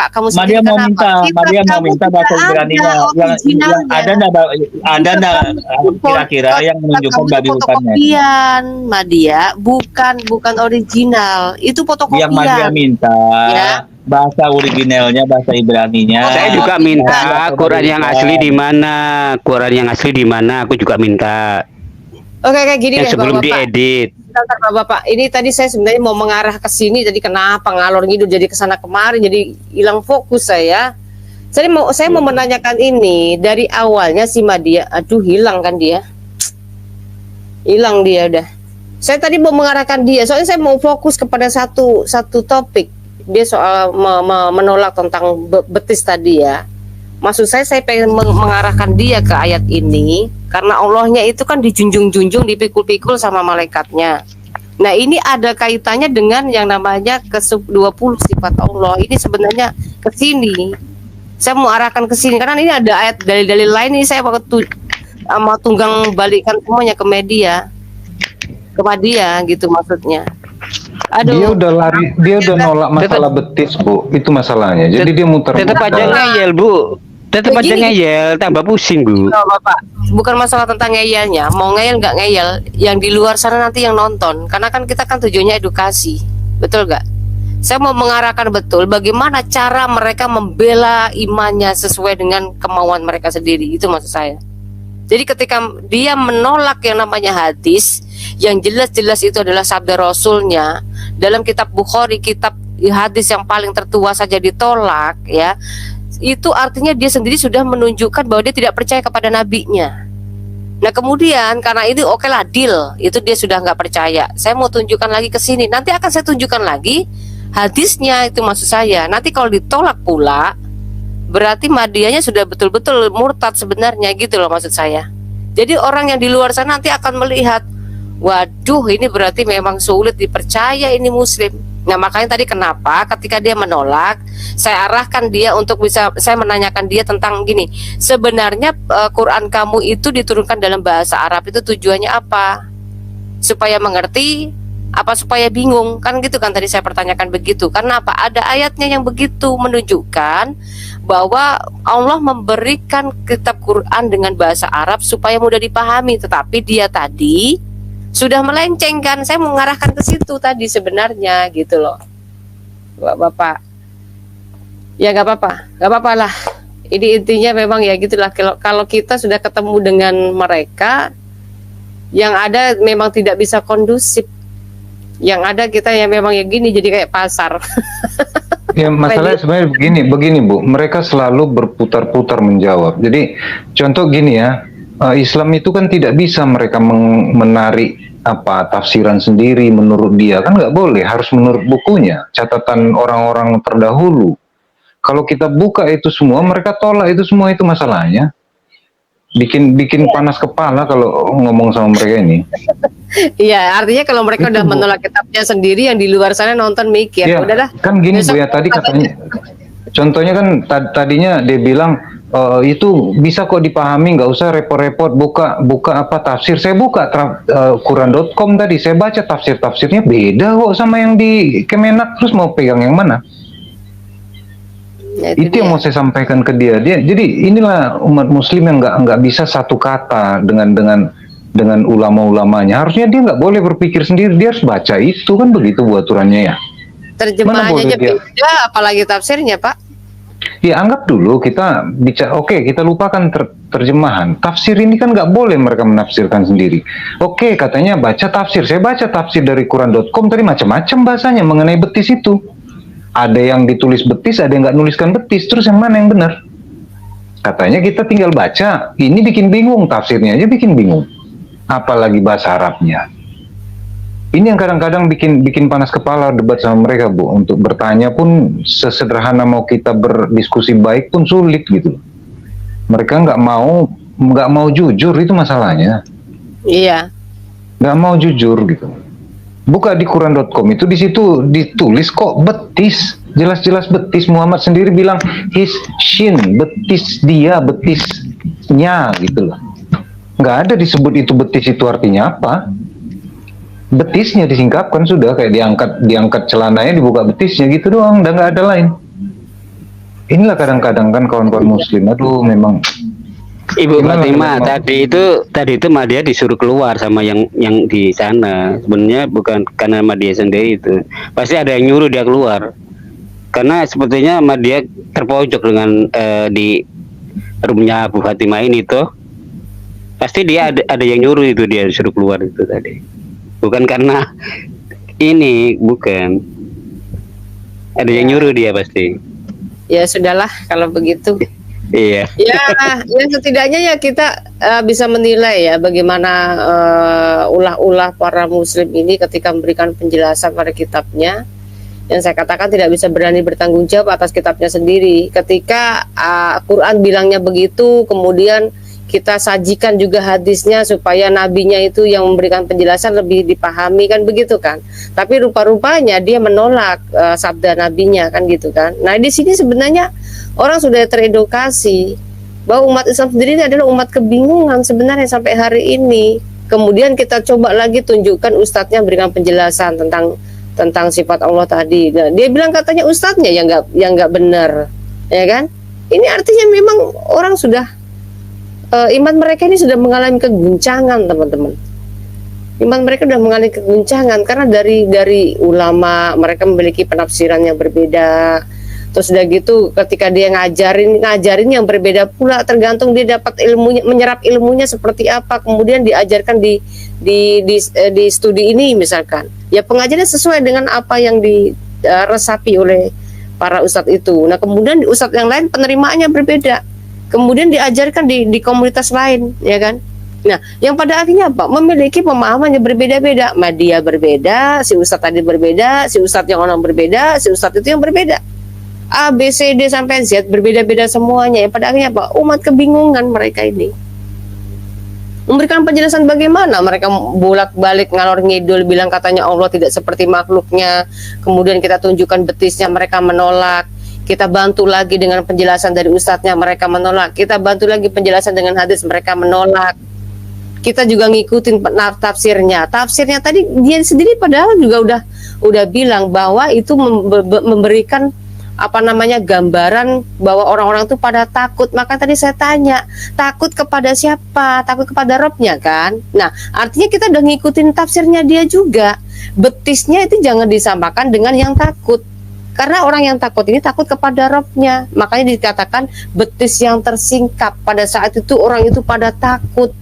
kamu Madia sendiri. mau Kenapa? minta, Kitab Madia mau kamu minta tidak bahasa ada Ibraninya. Yang originalnya. ada enggak kira-kira yang menunjukkan Kamu babi itu hutannya? fotokopian, Madia, bukan original. Itu fotokopian. Yang Madia minta Ya. bahasa originalnya, bahasa Ibraninya. Saya juga minta Quran yang asli di mana? Quran yang asli di mana? Aku juga minta. Oke, kayak gini Yang deh sebelum Bapak. diedit. Bentar, Bapak. Ini tadi saya sebenarnya mau mengarah ke sini, jadi kenapa ngalor ngidul jadi ke sana kemari, jadi hilang fokus saya. Saya mau menanyakan ini dari awalnya si Madia. Aduh, hilang kan dia. Hilang dia udah. Saya tadi mau mengarahkan dia, soalnya saya mau fokus kepada satu topik. Dia soal menolak tentang betis tadi ya. Maksud saya pengen mengarahkan dia ke ayat ini karena Allahnya itu kan dijunjung-junjung, dipikul-pikul sama malaikatnya. Nah, ini ada kaitannya dengan yang namanya ke-20 sifat Allah. Ini sebenarnya ke sini. Saya mau arahkan ke sini karena ini ada ayat dalil-dalil lain, ini saya mau tunggang balikan semuanya ke media. dia gitu maksudnya. Dia udah lari, dia udah nolak masalah betis, Bu. Itu masalahnya. Jadi dia muter. Tetap aja ngeyel, Bu. Tetap aja Begini. ngeyel, tambah pusing, Bu. Oh, Bapak, bukan masalah tentang ngeyelnya, mau ngeyel nggak ngeyel, yang di luar sana nanti yang nonton, karena kan kita kan tujuannya edukasi, betul nggak? Saya mau mengarahkan betul bagaimana cara mereka membela imannya sesuai dengan kemauan mereka sendiri, itu maksud saya. Jadi ketika dia menolak yang namanya hadis, yang jelas-jelas itu adalah sabda Rasulnya, dalam kitab Bukhari, kitab hadis yang paling tertua saja ditolak, ya, itu artinya dia sendiri sudah menunjukkan bahwa dia tidak percaya kepada nabinya. Nah kemudian karena itu oke lah, deal, itu dia sudah nggak percaya. Saya mau tunjukkan lagi ke sini, nanti akan saya tunjukkan lagi hadisnya, itu maksud saya. Nanti kalau ditolak pula, berarti Madiyahnya sudah betul-betul murtad sebenarnya, gitu loh maksud saya. Jadi orang yang di luar sana nanti akan melihat, waduh ini berarti memang sulit dipercaya ini muslim. Nah makanya tadi kenapa ketika dia menolak, saya arahkan dia untuk bisa, saya menanyakan dia tentang gini, sebenarnya Quran kamu itu diturunkan dalam bahasa Arab itu tujuannya apa? Supaya mengerti, apa supaya bingung? Kan gitu kan tadi saya pertanyakan begitu. Karena apa? Ada ayatnya yang begitu menunjukkan bahwa Allah memberikan kitab Quran dengan bahasa Arab supaya mudah dipahami, tetapi dia tadi sudah melenceng kan. Saya mengarahkan ke situ tadi sebenarnya, gitu loh Bapak. Ya nggak apa-apa lah. Ini intinya memang ya gitulah, kalau kita sudah ketemu dengan mereka, yang ada memang tidak bisa kondusif. Yang ada kita yang memang ya gini, jadi kayak pasar. Ya masalahnya sebenarnya begini Bu, mereka selalu berputar-putar menjawab. Jadi contoh gini ya, Islam itu kan tidak bisa mereka menarik tafsiran sendiri menurut dia, kan nggak boleh, harus menurut bukunya, catatan orang-orang terdahulu. Kalau kita buka itu semua, mereka tolak itu semua, itu masalahnya. Bikin panas kepala kalau ngomong sama mereka ini. Iya, artinya kalau mereka udah menolak kitabnya sendiri, yang di luar sana nonton mikir, ya, udahlah. Kan gini Bu ya, tadi katanya, contohnya kan tadinya dia bilang itu bisa kok dipahami, nggak usah repot-repot buka tafsir. Saya buka Quran.com tadi, saya baca tafsirnya beda kok sama yang di Kemenak, terus mau pegang yang mana? Ya, itu yang mau saya sampaikan ke dia. Jadi inilah umat muslim yang nggak bisa satu kata dengan ulama-ulamanya. Harusnya dia nggak boleh berpikir sendiri, dia harus baca itu, kan begitu Bu aturannya ya. Terjemahannya aja beda, apalagi tafsirnya Pak. Ya anggap dulu kita bicara, oke, kita lupakan terjemahan. Tafsir ini kan nggak boleh mereka menafsirkan sendiri. Oke, katanya baca tafsir. Saya baca tafsir dari Quran.com tadi, macam-macam bahasanya mengenai betis itu. Ada yang ditulis betis, ada yang nggak nuliskan betis. Terus yang mana yang benar? Katanya kita tinggal baca. Ini bikin bingung, tafsirnya aja bikin bingung. Apalagi bahasa Arabnya. Ini yang kadang-kadang bikin panas kepala debat sama mereka Bu. Untuk bertanya pun sesederhana mau kita berdiskusi baik pun sulit gitu. Mereka nggak mau jujur, itu masalahnya. Iya. Nggak mau jujur gitu. Buka di Quran.com itu, di situ ditulis kok betis, jelas-jelas betis. Muhammad sendiri bilang his shin, betis dia, betisnya gitu loh. Nggak ada disebut itu betis, itu artinya apa? Betisnya disingkapkan sudah, kayak diangkat celananya, dibuka betisnya gitu doang, udah nggak ada lain. Inilah kadang-kadang kan kawan-kawan muslim, aduh memang. Ibu Fatimah tadi itu Madiyah disuruh keluar sama yang di sana. Sebenarnya bukan karena Madiyah sendiri, itu pasti ada yang nyuruh dia keluar. Karena sepertinya Madiyah terpojok dengan di rumahnya Bu Fatimah ini tuh. Pasti dia ada yang nyuruh itu, dia disuruh keluar itu tadi. Bukan karena ini, bukan. Ada yang nyuruh dia pasti. Ya sudahlah kalau begitu. Iya. Ya setidaknya ya kita bisa menilai ya bagaimana ulah-ulah para muslim ini ketika memberikan penjelasan pada kitabnya. Yang saya katakan tidak bisa berani bertanggung jawab atas kitabnya sendiri. Ketika Quran bilangnya begitu, kemudian kita sajikan juga hadisnya supaya nabinya itu yang memberikan penjelasan lebih dipahami, kan begitu kan. Tapi rupa-rupanya dia menolak sabda nabinya, kan gitu kan. Nah di sini sebenarnya orang sudah teredukasi bahwa umat Islam sendiri ini adalah umat kebingungan sebenarnya sampai hari ini. kemudian kita coba lagi tunjukkan ustadznya berikan penjelasan tentang sifat Allah tadi. Nah, dia bilang katanya ustadznya yang nggak benar, ya kan? Ini artinya memang orang sudah iman mereka ini sudah mengalami keguncangan, teman-teman. Iman mereka sudah mengalami keguncangan karena dari ulama mereka memiliki penafsiran yang berbeda. Terus udah gitu ketika dia ngajarin yang berbeda pula, tergantung dia dapat ilmunya, menyerap ilmunya seperti apa, kemudian diajarkan di studi ini misalkan. Ya pengajarannya sesuai dengan apa yang diresapi oleh para ustadz itu. Nah kemudian ustadz yang lain penerimaannya berbeda, kemudian diajarkan di komunitas lain, ya kan. Nah, yang pada akhirnya apa? Memiliki pemahaman yang berbeda-beda. Media berbeda, si ustadz tadi berbeda, si ustadz yang orang berbeda, si ustadz itu yang berbeda. A, B, C, D sampai Z berbeda-beda semuanya. Yang pada akhirnya apa? Umat kebingungan mereka ini. Memberikan penjelasan bagaimana mereka bolak-balik ngalor ngidul bilang katanya Allah tidak seperti makhluknya. Kemudian kita tunjukkan betisnya, mereka menolak. Kita bantu lagi dengan penjelasan dari ustadznya, mereka menolak. Kita bantu lagi penjelasan dengan hadis, mereka menolak. Kita juga ngikutin tafsirnya. Tafsirnya tadi dia sendiri padahal juga udah bilang bahwa itu memberikan gambaran bahwa orang-orang itu pada takut. Maka tadi saya tanya, takut kepada siapa? Takut kepada Robnya kan? Nah, artinya kita udah ngikutin tafsirnya dia juga. Betisnya itu jangan disamakan dengan yang takut. Karena orang yang takut ini takut kepada Robnya. Makanya dikatakan betis yang tersingkap. Pada saat itu orang itu pada takut.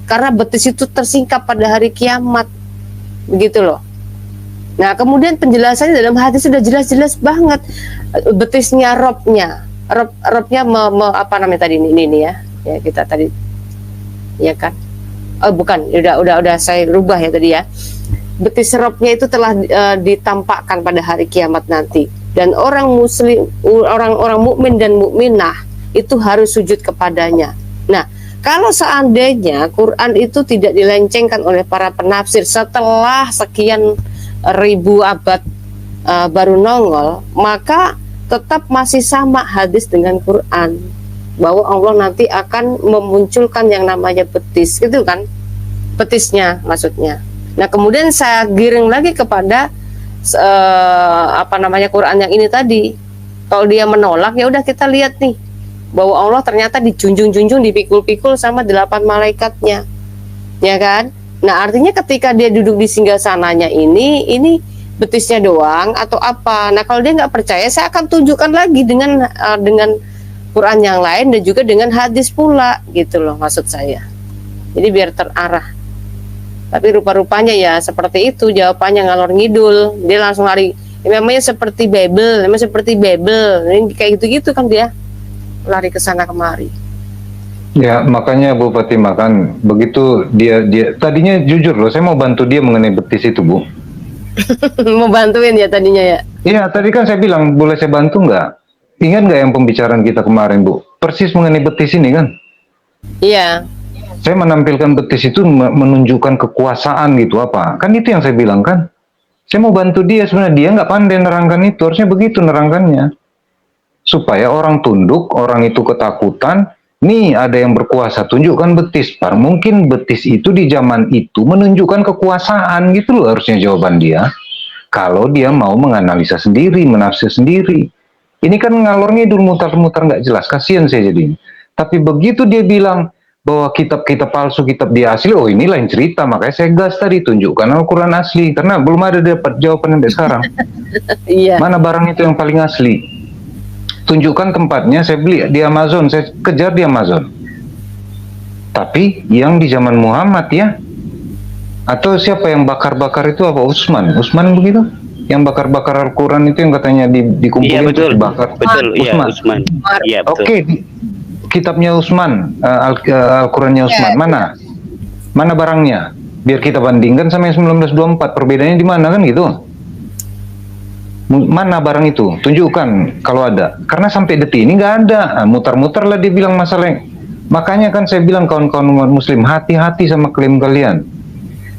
Karena betis itu tersingkap pada hari kiamat. Begitu loh. Nah kemudian penjelasannya dalam hadis sudah jelas-jelas banget. Betisnya Robnya. Robnya tadi ini ya. Ya kita tadi. Ya kan. Oh bukan, udah saya rubah ya tadi ya. Betis Robnya itu telah ditampakkan pada hari kiamat nanti. Dan orang muslim, orang mukmin dan mukminah itu harus sujud kepadanya. Nah, kalau seandainya Quran itu tidak dilencengkan oleh para penafsir setelah sekian ribu abad baru nongol, maka tetap masih sama hadis dengan Quran, bahwa Allah nanti akan memunculkan yang namanya betis, gitu kan, betisnya maksudnya. Nah kemudian saya giring lagi kepada Quran yang ini tadi. Kalau dia menolak, ya udah kita lihat nih bahwa Allah ternyata dijunjung-junjung, dipikul-pikul sama 8 malaikatnya, ya kan? Nah artinya ketika dia duduk di singgasananya ini betisnya doang atau apa? Nah kalau dia nggak percaya, saya akan tunjukkan lagi dengan Quran yang lain dan juga dengan hadis pula, gitu loh maksud saya. Jadi biar terarah. Tapi rupa-rupanya ya seperti itu jawabannya, ngalor ngidul. Dia langsung lari. Ya, memangnya seperti Bible, ini kayak gitu-gitu kan dia. Lari ke sana kemari. Ya makanya Bu Fatimah kan begitu dia tadinya jujur loh, saya mau bantu dia mengenai betis itu Bu. Mau bantuin ya tadinya ya? Iya tadi kan saya bilang boleh saya bantu nggak? Ingat nggak yang pembicaraan kita kemarin Bu? Persis mengenai betis ini kan? Iya. Saya menampilkan betis itu menunjukkan kekuasaan gitu apa? Kan itu yang saya bilang kan? Saya mau bantu dia, sebenarnya dia nggak pandai nerangkan itu, harusnya begitu nerangkannya. Supaya orang tunduk, orang itu ketakutan, nih ada yang berkuasa, tunjukkan betis. Mungkin betis itu di zaman itu menunjukkan kekuasaan gitu loh harusnya jawaban dia. Kalau dia mau menganalisa sendiri, menafsir sendiri. Ini kan ngalor ngidul mutar-mutar nggak jelas, kasihan saya jadi. Tapi begitu dia bilang bahwa kitab-kitab palsu, kitab dia asli, oh ini lain cerita, makanya saya gas tadi, tunjukkan Al-Quran asli, karena belum ada dapat jawaban sampai sekarang. Iya. Mana barang itu yang paling asli? Tunjukkan tempatnya, saya beli di Amazon, saya kejar di Amazon. Tapi yang di zaman Muhammad ya, atau siapa yang bakar-bakar itu apa? Usman begitu? Yang bakar-bakar Al-Quran itu yang katanya dikumpulin, iya, betul, dibakar. Betul, Usman. Iya, Usman. Iya, betul. Oke, kitabnya Usman, Al-Qurannya Usman, iya. Mana barangnya? Biar kita bandingkan sama yang 1924, perbedaannya di mana kan gitu? Mana barang itu? Tunjukkan kalau ada. Karena sampai detik ini nggak ada. Mutar-mutar lah dia bilang masalah. Makanya kan saya bilang kawan-kawan umat muslim, hati-hati sama klaim kalian.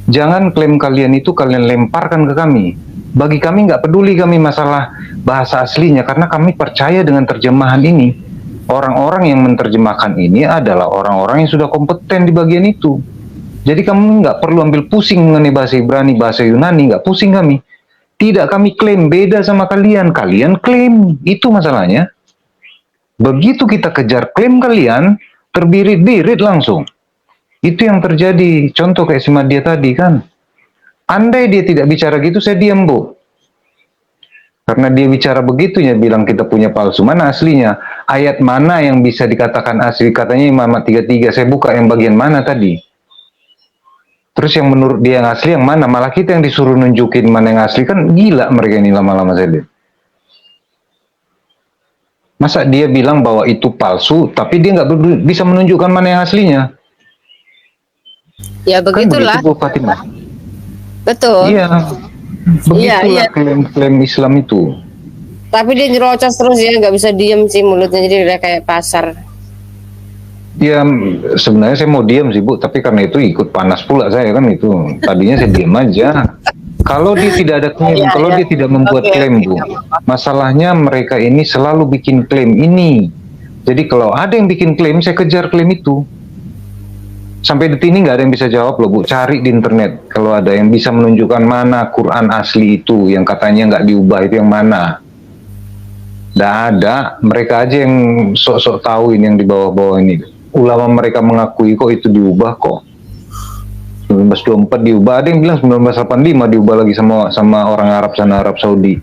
Jangan klaim kalian itu kalian lemparkan ke kami. Bagi kami nggak peduli kami masalah bahasa aslinya, karena kami percaya dengan terjemahan ini. Orang-orang yang menerjemahkan ini adalah orang-orang yang sudah kompeten di bagian itu. Jadi kamu nggak perlu ambil pusing mengenai bahasa Ibrani, bahasa Yunani, nggak pusing kami. Tidak kami klaim beda sama kalian, kalian klaim, itu masalahnya. Begitu kita kejar klaim kalian, terbirit-birit langsung. Itu yang terjadi, contoh kayak si Madia tadi kan. Andai dia tidak bicara gitu, saya diam, Bu. Karena dia bicara begitu, ya bilang kita punya palsu. Mana aslinya? Ayat mana yang bisa dikatakan asli? Katanya Imam 33. Saya buka yang bagian mana tadi? Terus yang menurut dia yang asli yang mana? Malah kita yang disuruh nunjukin mana yang asli. Kan gila mereka ini lama-lama saya lihat. Masa dia bilang bahwa itu palsu, tapi dia nggak bisa menunjukkan mana yang aslinya? Ya begitulah. Kan begitu, Bu Fatimah. Betul. Iya. Begitulah Iya. klaim-klaim Islam itu. Tapi dia nyerocos terus ya, nggak bisa diem sih mulutnya, jadi udah kayak pasar. Ya sebenarnya saya mau diam sih, Bu, tapi karena itu ikut panas pula saya kan itu. Tadinya saya diam aja. Kalau dia tidak ada klaim, Iya, kalau iya. dia tidak membuat Oke, klaim, Bu. Masalahnya mereka ini selalu bikin klaim ini. Jadi kalau ada yang bikin klaim, saya kejar klaim itu. Sampai detik ini nggak ada yang bisa jawab loh, Bu. Cari di internet kalau ada yang bisa menunjukkan mana Quran asli itu yang katanya nggak diubah, itu yang mana. Nggak ada. Mereka aja yang sok-sok tahu ini yang di bawah-bawah ini. Ulama mereka mengakui kok itu diubah kok. 1924 diubah, ada yang bilang 1985 diubah lagi sama orang Arab sana, Arab Saudi,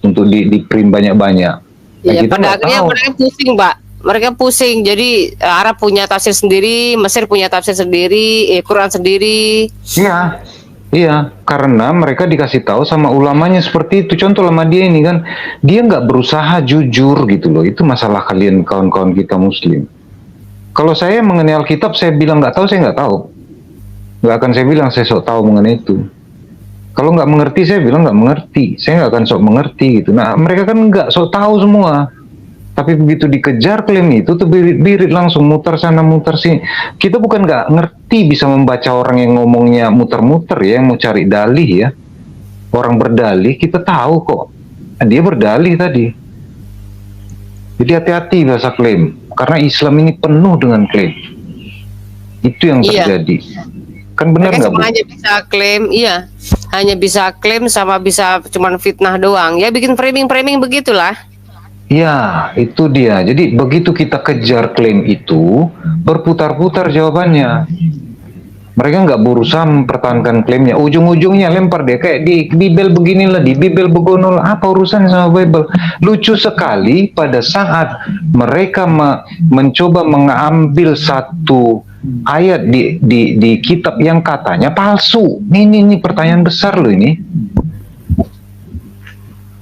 untuk di print banyak-banyak. Nah, Iya, kita pada nggak akhirnya tahu. mereka pusing, Pak. Mereka pusing. Jadi Arab punya tafsir sendiri, Mesir punya tafsir sendiri, Quran sendiri. Iya, iya, karena mereka dikasih tahu sama ulamanya seperti itu. Contoh lama dia ini kan, dia nggak berusaha jujur gitu loh. Itu masalah kalian kawan-kawan kita Muslim. Kalau saya mengenai Alkitab, saya bilang nggak tahu, saya nggak tahu. Nggak akan saya bilang saya sok tahu mengenai itu. Kalau nggak mengerti, saya bilang nggak mengerti. Saya nggak akan sok mengerti gitu. Nah, mereka kan nggak sok tahu semua. Tapi begitu dikejar klaim itu, tuh birit-birit langsung muter sana muter sini. Kita bukan nggak ngerti bisa membaca orang yang ngomongnya muter-muter ya, yang mau cari dalih ya. Orang berdalih kita tahu kok. Nah, dia berdalih tadi. Jadi hati-hati bahasa klaim. Karena Islam ini penuh dengan klaim. Itu yang Iya. terjadi. Kan benar Mereka nggak, Bu? cuma hanya bisa klaim, iya. Hanya bisa klaim sama bisa cuman fitnah doang. Ya bikin framing-framing begitulah. Ya, itu dia. Jadi begitu kita kejar klaim itu, berputar-putar jawabannya. Mereka nggak berusaha mempertahankan klaimnya. Ujung-ujungnya lempar dia kayak di Bible beginilah, di Bible begono lah. Apa urusannya sama Bible? Lucu sekali pada saat mereka mencoba mengambil satu ayat di kitab yang katanya palsu. Ini pertanyaan besar loh ini.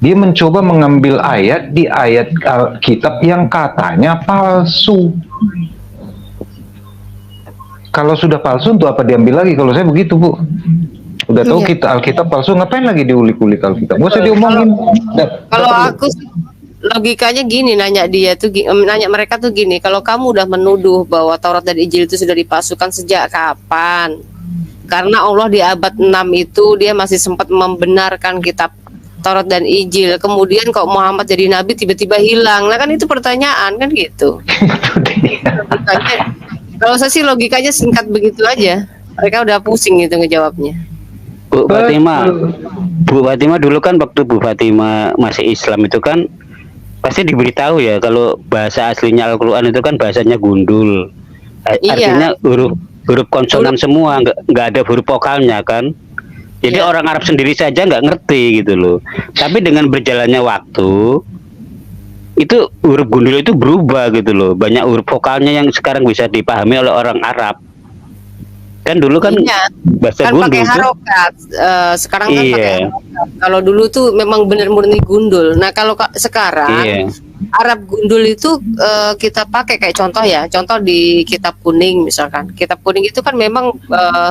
Dia mencoba mengambil ayat di ayat Alkitab yang katanya palsu. Kalau sudah palsu untuk apa diambil lagi? Kalau saya begitu, Bu. Udah tahu Iya. kita Alkitab palsu, ngapain lagi diulik-ulik Alkitab? Gak usah diomongin. Kalau aku sih, logikanya gini, nanya mereka tuh gini, kalau kamu udah menuduh bahwa Taurat dan Injil itu sudah dipalsukan sejak kapan? Karena Allah di abad 6 itu dia masih sempat membenarkan kitab Taurat dan Injil. Kemudian kok Muhammad jadi nabi tiba-tiba hilang. Nah kan itu pertanyaan kan gitu. Logikanya, kalau saya sih logikanya singkat begitu aja. Mereka udah pusing gitu ngejawabnya. Bu Fatimah dulu kan waktu Bu Fatimah masih Islam itu kan pasti diberitahu ya kalau bahasa aslinya Al-Quran itu kan bahasanya gundul. Iya. Artinya huruf konsonan semua, nggak ada huruf vokalnya kan. Jadi Iya. orang Arab sendiri saja nggak ngerti gitu loh. Tapi dengan berjalannya waktu itu huruf gundul itu berubah gitu loh. Banyak huruf vokalnya yang sekarang bisa dipahami oleh orang Arab. Kan dulu kan Iya. bahasa Kan gundul pakai tuh. harokat. Sekarang kan Iya. pakai harokat. Kalau dulu tuh memang benar murni gundul. Nah kalau sekarang Iya. Arab gundul itu kita pakai kayak contoh ya, contoh di kitab kuning misalkan. Kitab kuning itu kan memang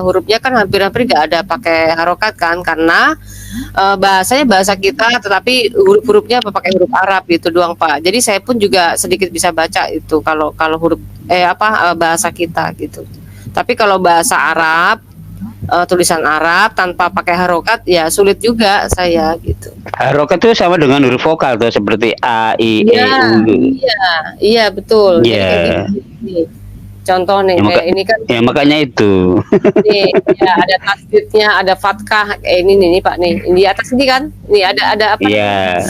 hurufnya kan hampir-hampir nggak ada pakai harokat kan, karena bahasanya bahasa kita, tetapi huruf-hurufnya pakai huruf Arab gitu doang Pak. Jadi saya pun juga sedikit bisa baca itu kalau huruf bahasa kita gitu. Tapi kalau bahasa Arab, tulisan Arab tanpa pakai harokat ya sulit juga saya gitu. Harokat itu sama dengan huruf vokal tuh seperti A, I, E, Iya, U. iya, betul. Jadi Iya. kayak gitu. Contoh nih, Ya, kayak ini kan ya makanya itu. nih, ya ada tasdidnya, ada fatkah. Ini nih Pak nih, ini di atas ini kan, ini ada apa? Iya,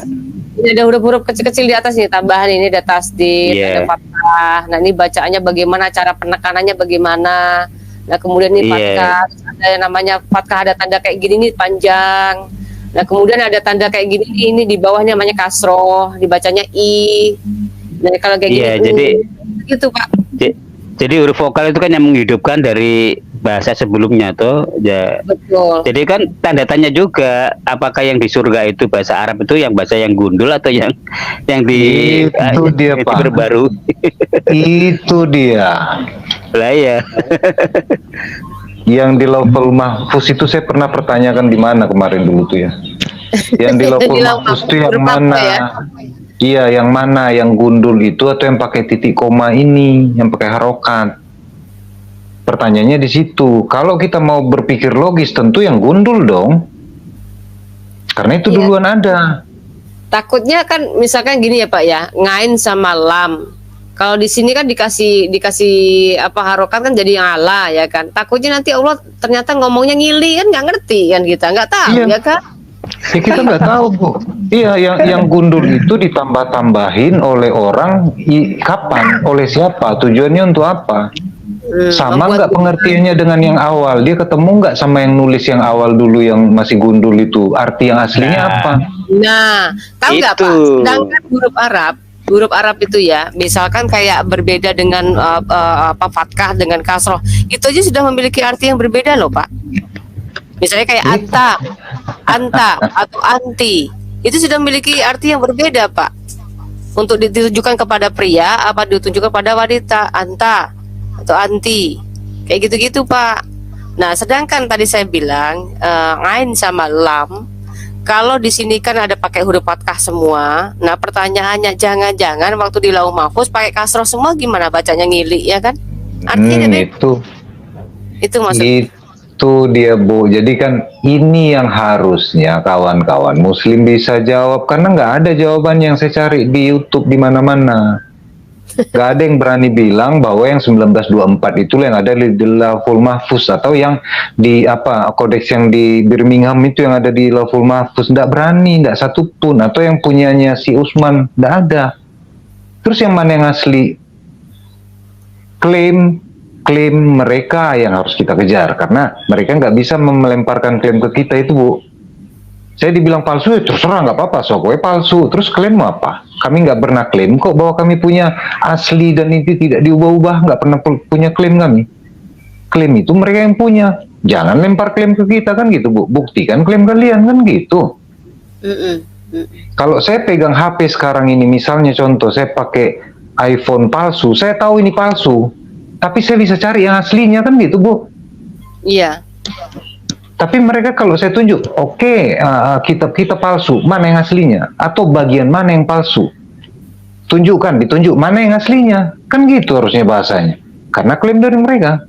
Ini ada huruf-huruf kecil-kecil di atas nih, tambahan ini ada tasdid, ada iya, fatkah. Nah ini bacaannya bagaimana, cara penekanannya bagaimana. Nah kemudian ini iya, fatkah, terus ada yang namanya fatkah, ada tanda kayak gini nih panjang. Nah kemudian ada tanda kayak gini nih, ini di bawahnya namanya kasroh, dibacanya i. Nah kalau kayak gini, iya. Jadi gitu Pak. j- jadi huruf vokal itu kan yang menghidupkan dari bahasa sebelumnya tuh. Ya. Betul. Jadi kan tanda tanya juga, apakah yang di surga itu bahasa Arab itu yang bahasa yang gundul atau yang di Itu dia, yang Pak. diperbarui. Itu dia. Lah ya. Yang di level mahfuz itu saya pernah pertanyakan di mana kemarin dulu tuh ya. Yang di level Di level mahfuz itu yang huruf apa mana? ya? Iya, yang mana? Yang gundul itu atau yang pakai titik koma ini, yang pakai harokat? Pertanyaannya di situ. Kalau kita mau berpikir logis, tentu yang gundul dong. Karena itu Iya. duluan ada. Takutnya kan misalkan gini ya Pak ya, ngain sama lam. Kalau di sini kan dikasih apa harokat kan jadi ala ya kan. Takutnya nanti Allah ternyata ngomongnya ngili kan, nggak ngerti kan, kita nggak tahu Iya. ya kan. Ya kita nggak tahu, Bu. Iya, yang gundul itu ditambah-tambahin oleh orang kapan, oleh siapa, tujuannya untuk apa? Sama Membuat- nggak pengertiannya dengan yang awal? Dia ketemu nggak sama yang nulis yang awal dulu yang masih gundul itu? Arti yang aslinya Nah. apa? Nah, tahu nggak Pak? Itu. Sedangkan huruf Arab itu ya, misalkan kayak berbeda dengan apa fatkah dengan kasroh, itu aja sudah memiliki arti yang berbeda loh Pak. Misalnya kayak anta atau anti, itu sudah memiliki arti yang berbeda Pak. Untuk ditujukan kepada pria, apa ditujukan pada wanita, anta atau anti, kayak gitu-gitu Pak. Nah, sedangkan tadi saya bilang ain sama lam, kalau di sini kan ada pakai huruf fathah semua. Nah, pertanyaannya jangan-jangan waktu di lauh mahfuz pakai kasroh semua, gimana bacanya ngili ya kan? Artinya beda. Itu maksud. Itu dia, Bu. Jadi kan ini yang harusnya kawan-kawan Muslim bisa jawab, karena nggak ada jawaban yang saya cari di YouTube di mana-mana. Nggak ada yang berani bilang bahwa yang 1924 itu yang ada di Lauhul Mahfuz, atau yang di kodeks yang di Birmingham itu yang ada di Lauhul Mahfuz. Nggak berani, nggak satupun. Atau yang punyanya si Usman, nggak ada. Terus yang mana yang asli? Klaim mereka yang harus kita kejar, karena mereka nggak bisa melemparkan klaim ke kita itu, Bu. Saya dibilang palsu, ya terserah, nggak apa-apa, sokoy palsu. Terus klaim mau apa? Kami nggak pernah klaim kok bahwa kami punya asli dan itu tidak diubah-ubah, nggak pernah punya klaim kami. Klaim itu mereka yang punya. Jangan lempar klaim ke kita kan gitu, Bu. Buktikan klaim kalian kan gitu. Kalau saya pegang HP sekarang ini, misalnya contoh, saya pakai iPhone palsu, saya tahu ini palsu, tapi saya bisa cari yang aslinya kan gitu, Bu. Iya. Tapi mereka kalau saya tunjuk, oke, kitab kita palsu, mana yang aslinya? Atau bagian mana yang palsu? Ditunjuk mana yang aslinya? Kan gitu harusnya bahasanya. Karena klaim dari mereka.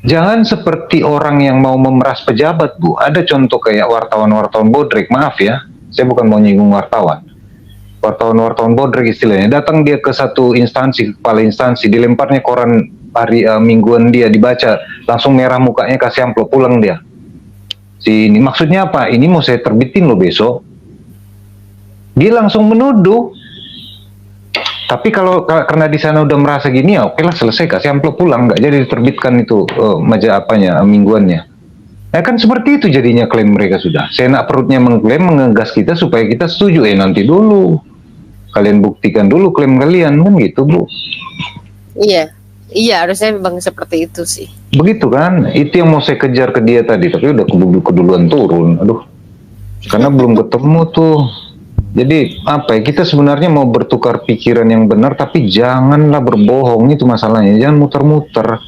Jangan seperti orang yang mau memeras pejabat, Bu. Ada contoh kayak wartawan-wartawan bodrek, maaf ya, saya bukan mau nyinggung wartawan. Wartawan-wartawan bodrek istilahnya, datang dia ke satu instansi, kepala instansi, dilemparnya koran hari mingguan dia, dibaca, langsung merah mukanya, kasih amplop, pulang dia. Ini maksudnya apa? Ini mau saya terbitin loh besok. Dia langsung menuduh. Tapi kalau karena di sana udah merasa gini, ya oke lah, selesai, kasih amplop, pulang, nggak jadi diterbitkan itu mingguannya. Ya kan seperti itu jadinya klaim mereka sudah. Senak perutnya mengklaim, mengegas kita supaya kita setuju. Nanti dulu, kalian buktikan dulu klaim kalian, kan gitu, Bu. Iya, harusnya memang seperti itu sih. Begitu kan? Itu yang mau saya kejar ke dia tadi, tapi udah keduluan turun. Aduh, karena belum ketemu tuh. Jadi kita sebenarnya mau bertukar pikiran yang benar, tapi janganlah berbohong, itu masalahnya. Jangan muter-muter.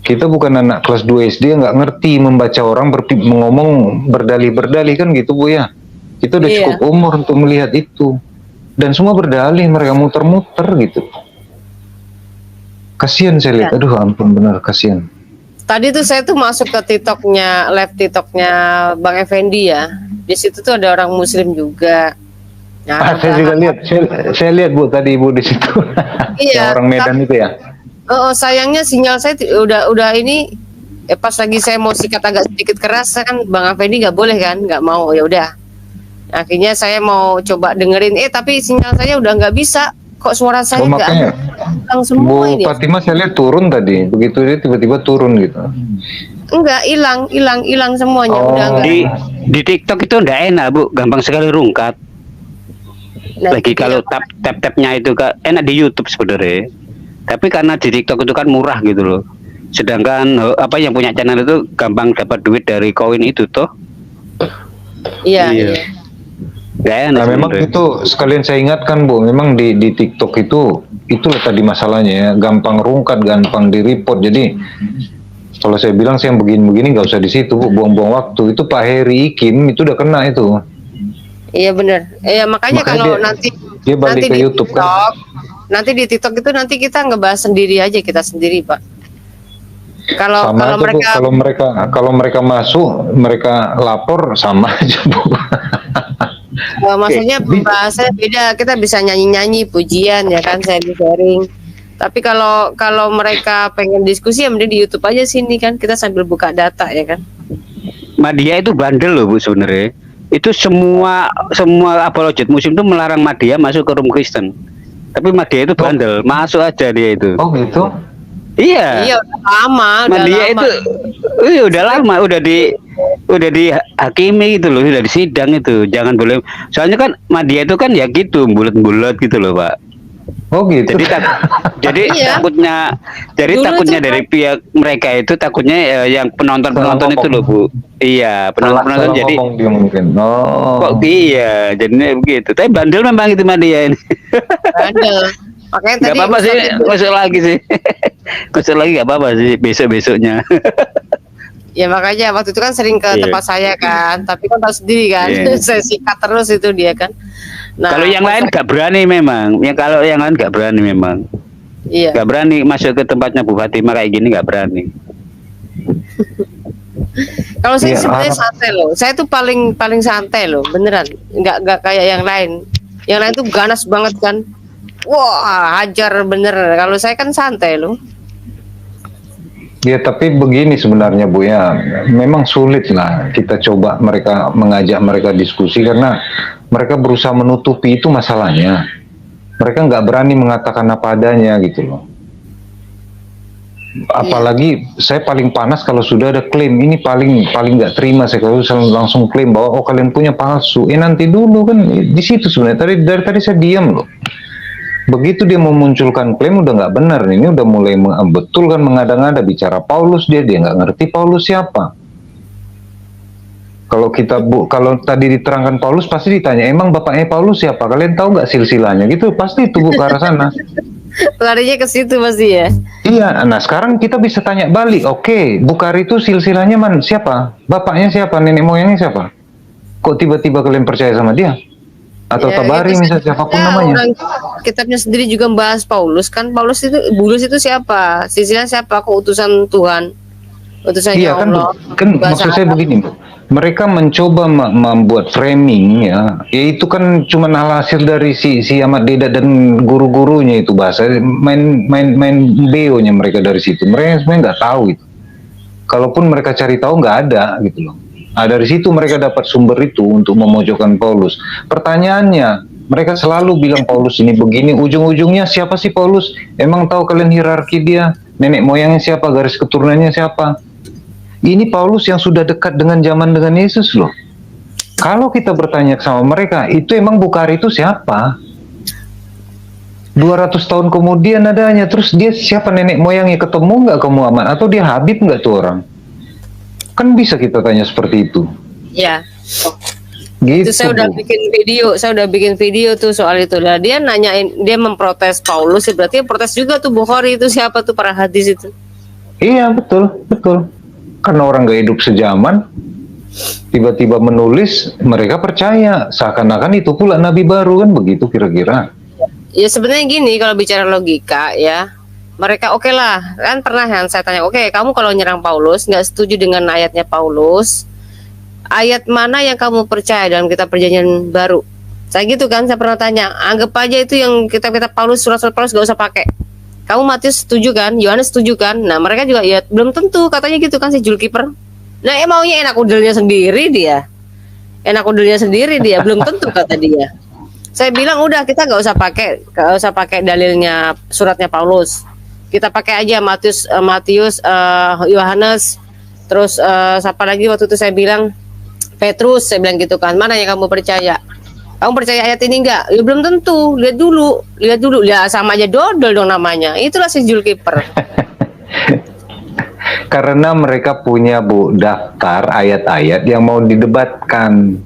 Kita bukan anak kelas 2 SD yang nggak ngerti membaca orang ngomong berdalih-berdalih kan gitu, Bu ya. Kita udah cukup umur untuk melihat itu. Dan semua berdalih, mereka muter-muter gitu. Kasian saya lihat, aduh ampun, benar kasian. Tadi tuh saya tuh masuk ke live TikToknya Bang Effendi ya. Di situ tuh ada orang Muslim juga. Nah, Saya juga lihat, saya lihat, Bu, tadi Ibu di situ. Iya, Yang orang Medan itu ya. Oh, sayangnya sinyal saya udah ini pas lagi saya mau sikat agak sedikit keras kan Bang Afendi nggak boleh kan, nggak mau, ya udah. Akhirnya saya mau coba dengerin, tapi sinyal saya udah nggak bisa. Kok suara saya nggak makanya hilang semua Bu ini? Fatima saya lihat turun tadi, begitu dia tiba-tiba turun gitu. Enggak, hilang semuanya, udah enggak. Di TikTok itu enggak enak, Bu, gampang sekali rungkat. Nah, Lagi kalau tap-tapnya itu enak di YouTube sebenarnya. Tapi karena di TikTok itu kan murah gitu loh. Sedangkan apa yang punya channel itu gampang dapat duit dari koin itu toh. Iya. Nggak enak Nah memang sebenarnya. itu sekalian saya ingatkan Bu, memang di TikTok itulah tadi masalahnya ya, gampang rungkat, gampang di-report. Jadi kalau saya bilang sih yang begini-begini nggak usah di situ Bu, buang-buang waktu. Itu Pak Heri Ikim itu udah kena itu. Iya benar. Makanya kalau dia balik ke di YouTube TikTok, kan. nanti di TikTok itu nanti kita ngebahas sendiri aja, kita sendiri, Pak. Kalau Sama aja, mereka Bu, kalau mereka masuk, mereka lapor sama aja Bu. maksudnya pembahasannya beda, kita bisa nyanyi-nyanyi pujian ya kan, sharing. Tapi kalau mereka pengen diskusi ya mending di YouTube aja sini kan, kita sambil buka data ya kan. Media itu bandel loh Bu sebenarnya. Itu semua apologet muslim itu melarang media masuk ke room Kristen. Tapi media itu bandel, masuk aja dia itu. Oh gitu. Iya. Iya udah lama, Media itu udah lama, udah dihakimi gitu loh, udah di sidang itu. Jangan boleh. Soalnya kan media itu kan ya gitu, bulat-bulat gitu loh, Pak. Oh gitu. Jadi Iya. takutnya dari pihak mereka itu takutnya yang penonton itu loh Bu. Iya, penonton jadi ngomong dia mungkin. Oh. kok iya jadinya begitu. Tapi bandel memang itu media ini. Bandel. Makanya Gak tadi apa-apa sih, masuk lagi sih. Masuk lagi gak apa-apa sih besok-besoknya. ya makanya waktu itu kan sering ke Iya. tempat saya kan, tapi kan tahu sendiri kan, Iya. saya sikat terus itu dia kan. Nah, Kalau yang lain gak berani memang. Kalau yang lain gak berani memang. iya. Gak berani masuk ke tempatnya Bu Fatimah kayak gini, gak berani. Kalau saya Iya, sebenarnya santai loh. Saya tuh paling santai loh, beneran. Nggak kayak yang lain. Yang lain tuh ganas banget kan. Wah, hajar bener. Kalau saya kan santai loh. Ya tapi begini sebenarnya Bu ya, memang sulit lah kita coba mengajak mereka diskusi karena mereka berusaha menutupi itu masalahnya. Mereka nggak berani mengatakan apa adanya gitu loh. Apalagi saya paling panas kalau sudah ada klaim, ini paling nggak terima saya kalau langsung klaim bahwa kalian punya palsu. Nanti dulu kan di situ sebenarnya dari tadi saya diam loh. Begitu dia memunculkan klaim udah nggak benar, ini udah mulai betul kan mengada-ngada bicara Paulus, dia nggak ngerti Paulus siapa. Kalau kalau tadi diterangkan Paulus pasti ditanya emang bapaknya Paulus siapa, kalian tahu nggak silsilahnya gitu, pasti itu Bu ke arah sana. Larinya ke situ pasti ya. Iya, nah sekarang kita bisa tanya balik, oke, Bukhari itu silsilahnya siapa, bapaknya siapa, nenek moyangnya siapa, kok tiba-tiba kalian percaya sama dia? Atau Ya, Tabari itu misalnya siapapun namanya. Orang kitabnya sendiri juga membahas Paulus kan. Bulus itu siapa? Sisinya siapa? Kok utusan Tuhan? Utusannya Iya kan, Allah. maksud Bahasa saya Arab. begini, mereka mencoba membuat framing ya itu kan cuma hasil dari si Ahmad Dedat dan guru-gurunya itu bahasa main beo-nya mereka dari situ. Mereka sebenarnya nggak tahu itu. Kalaupun mereka cari tahu nggak ada gitu loh. Dari situ mereka dapat sumber itu untuk memojokkan Paulus. Pertanyaannya, mereka selalu bilang Paulus ini begini, ujung-ujungnya siapa sih Paulus? Emang tahu kalian hierarki dia? Nenek moyangnya siapa? Garis keturunannya siapa? Ini Paulus yang sudah dekat dengan zaman dengan Yesus loh. Kalau kita bertanya sama mereka, itu emang Bukhari itu siapa? 200 tahun kemudian adanya, terus dia siapa nenek moyangnya, ketemu nggak ke Muhammad? Atau dia Habib nggak tuh orang? Kan bisa kita tanya seperti itu. Ya. Gitu, Itu saya udah bikin video tuh soal itu. Nah, dia memprotes Paulus, berarti protes juga tuh Bukhari itu siapa tuh para hadis itu. Iya betul. Karena orang gak hidup sejaman, tiba-tiba menulis, mereka percaya seakan-akan itu pula nabi baru kan begitu kira-kira. Ya sebenarnya gini, kalau bicara logika ya, mereka oke lah, kan pernah yang saya tanya, oke, kamu kalau nyerang Paulus nggak setuju dengan ayatnya Paulus, ayat mana yang kamu percaya dalam kitab perjanjian baru? Saya gitu kan, saya pernah tanya, anggap aja itu yang kitab-kitab Paulus, surat-surat Paulus nggak usah pakai, Kamu Matius setuju kan? Yohanes setuju kan? Nah mereka juga ya belum tentu katanya gitu kan si Zulkifli. Nah maunya enak udelnya sendiri dia. Enak udelnya sendiri dia, belum tentu kata dia. Saya bilang udah kita nggak usah pakai dalilnya suratnya Paulus. Kita pakai aja Matius, Yohanes, terus siapa lagi waktu itu saya bilang Petrus, saya bilang gitu kan. Mana yang kamu percaya? Kamu percaya ayat ini enggak? Ya belum tentu. Lihat dulu. Ya sama aja dodol dong namanya. Itulah si Zulkifli. Karena mereka punya Bu daftar ayat-ayat yang mau didebatkan.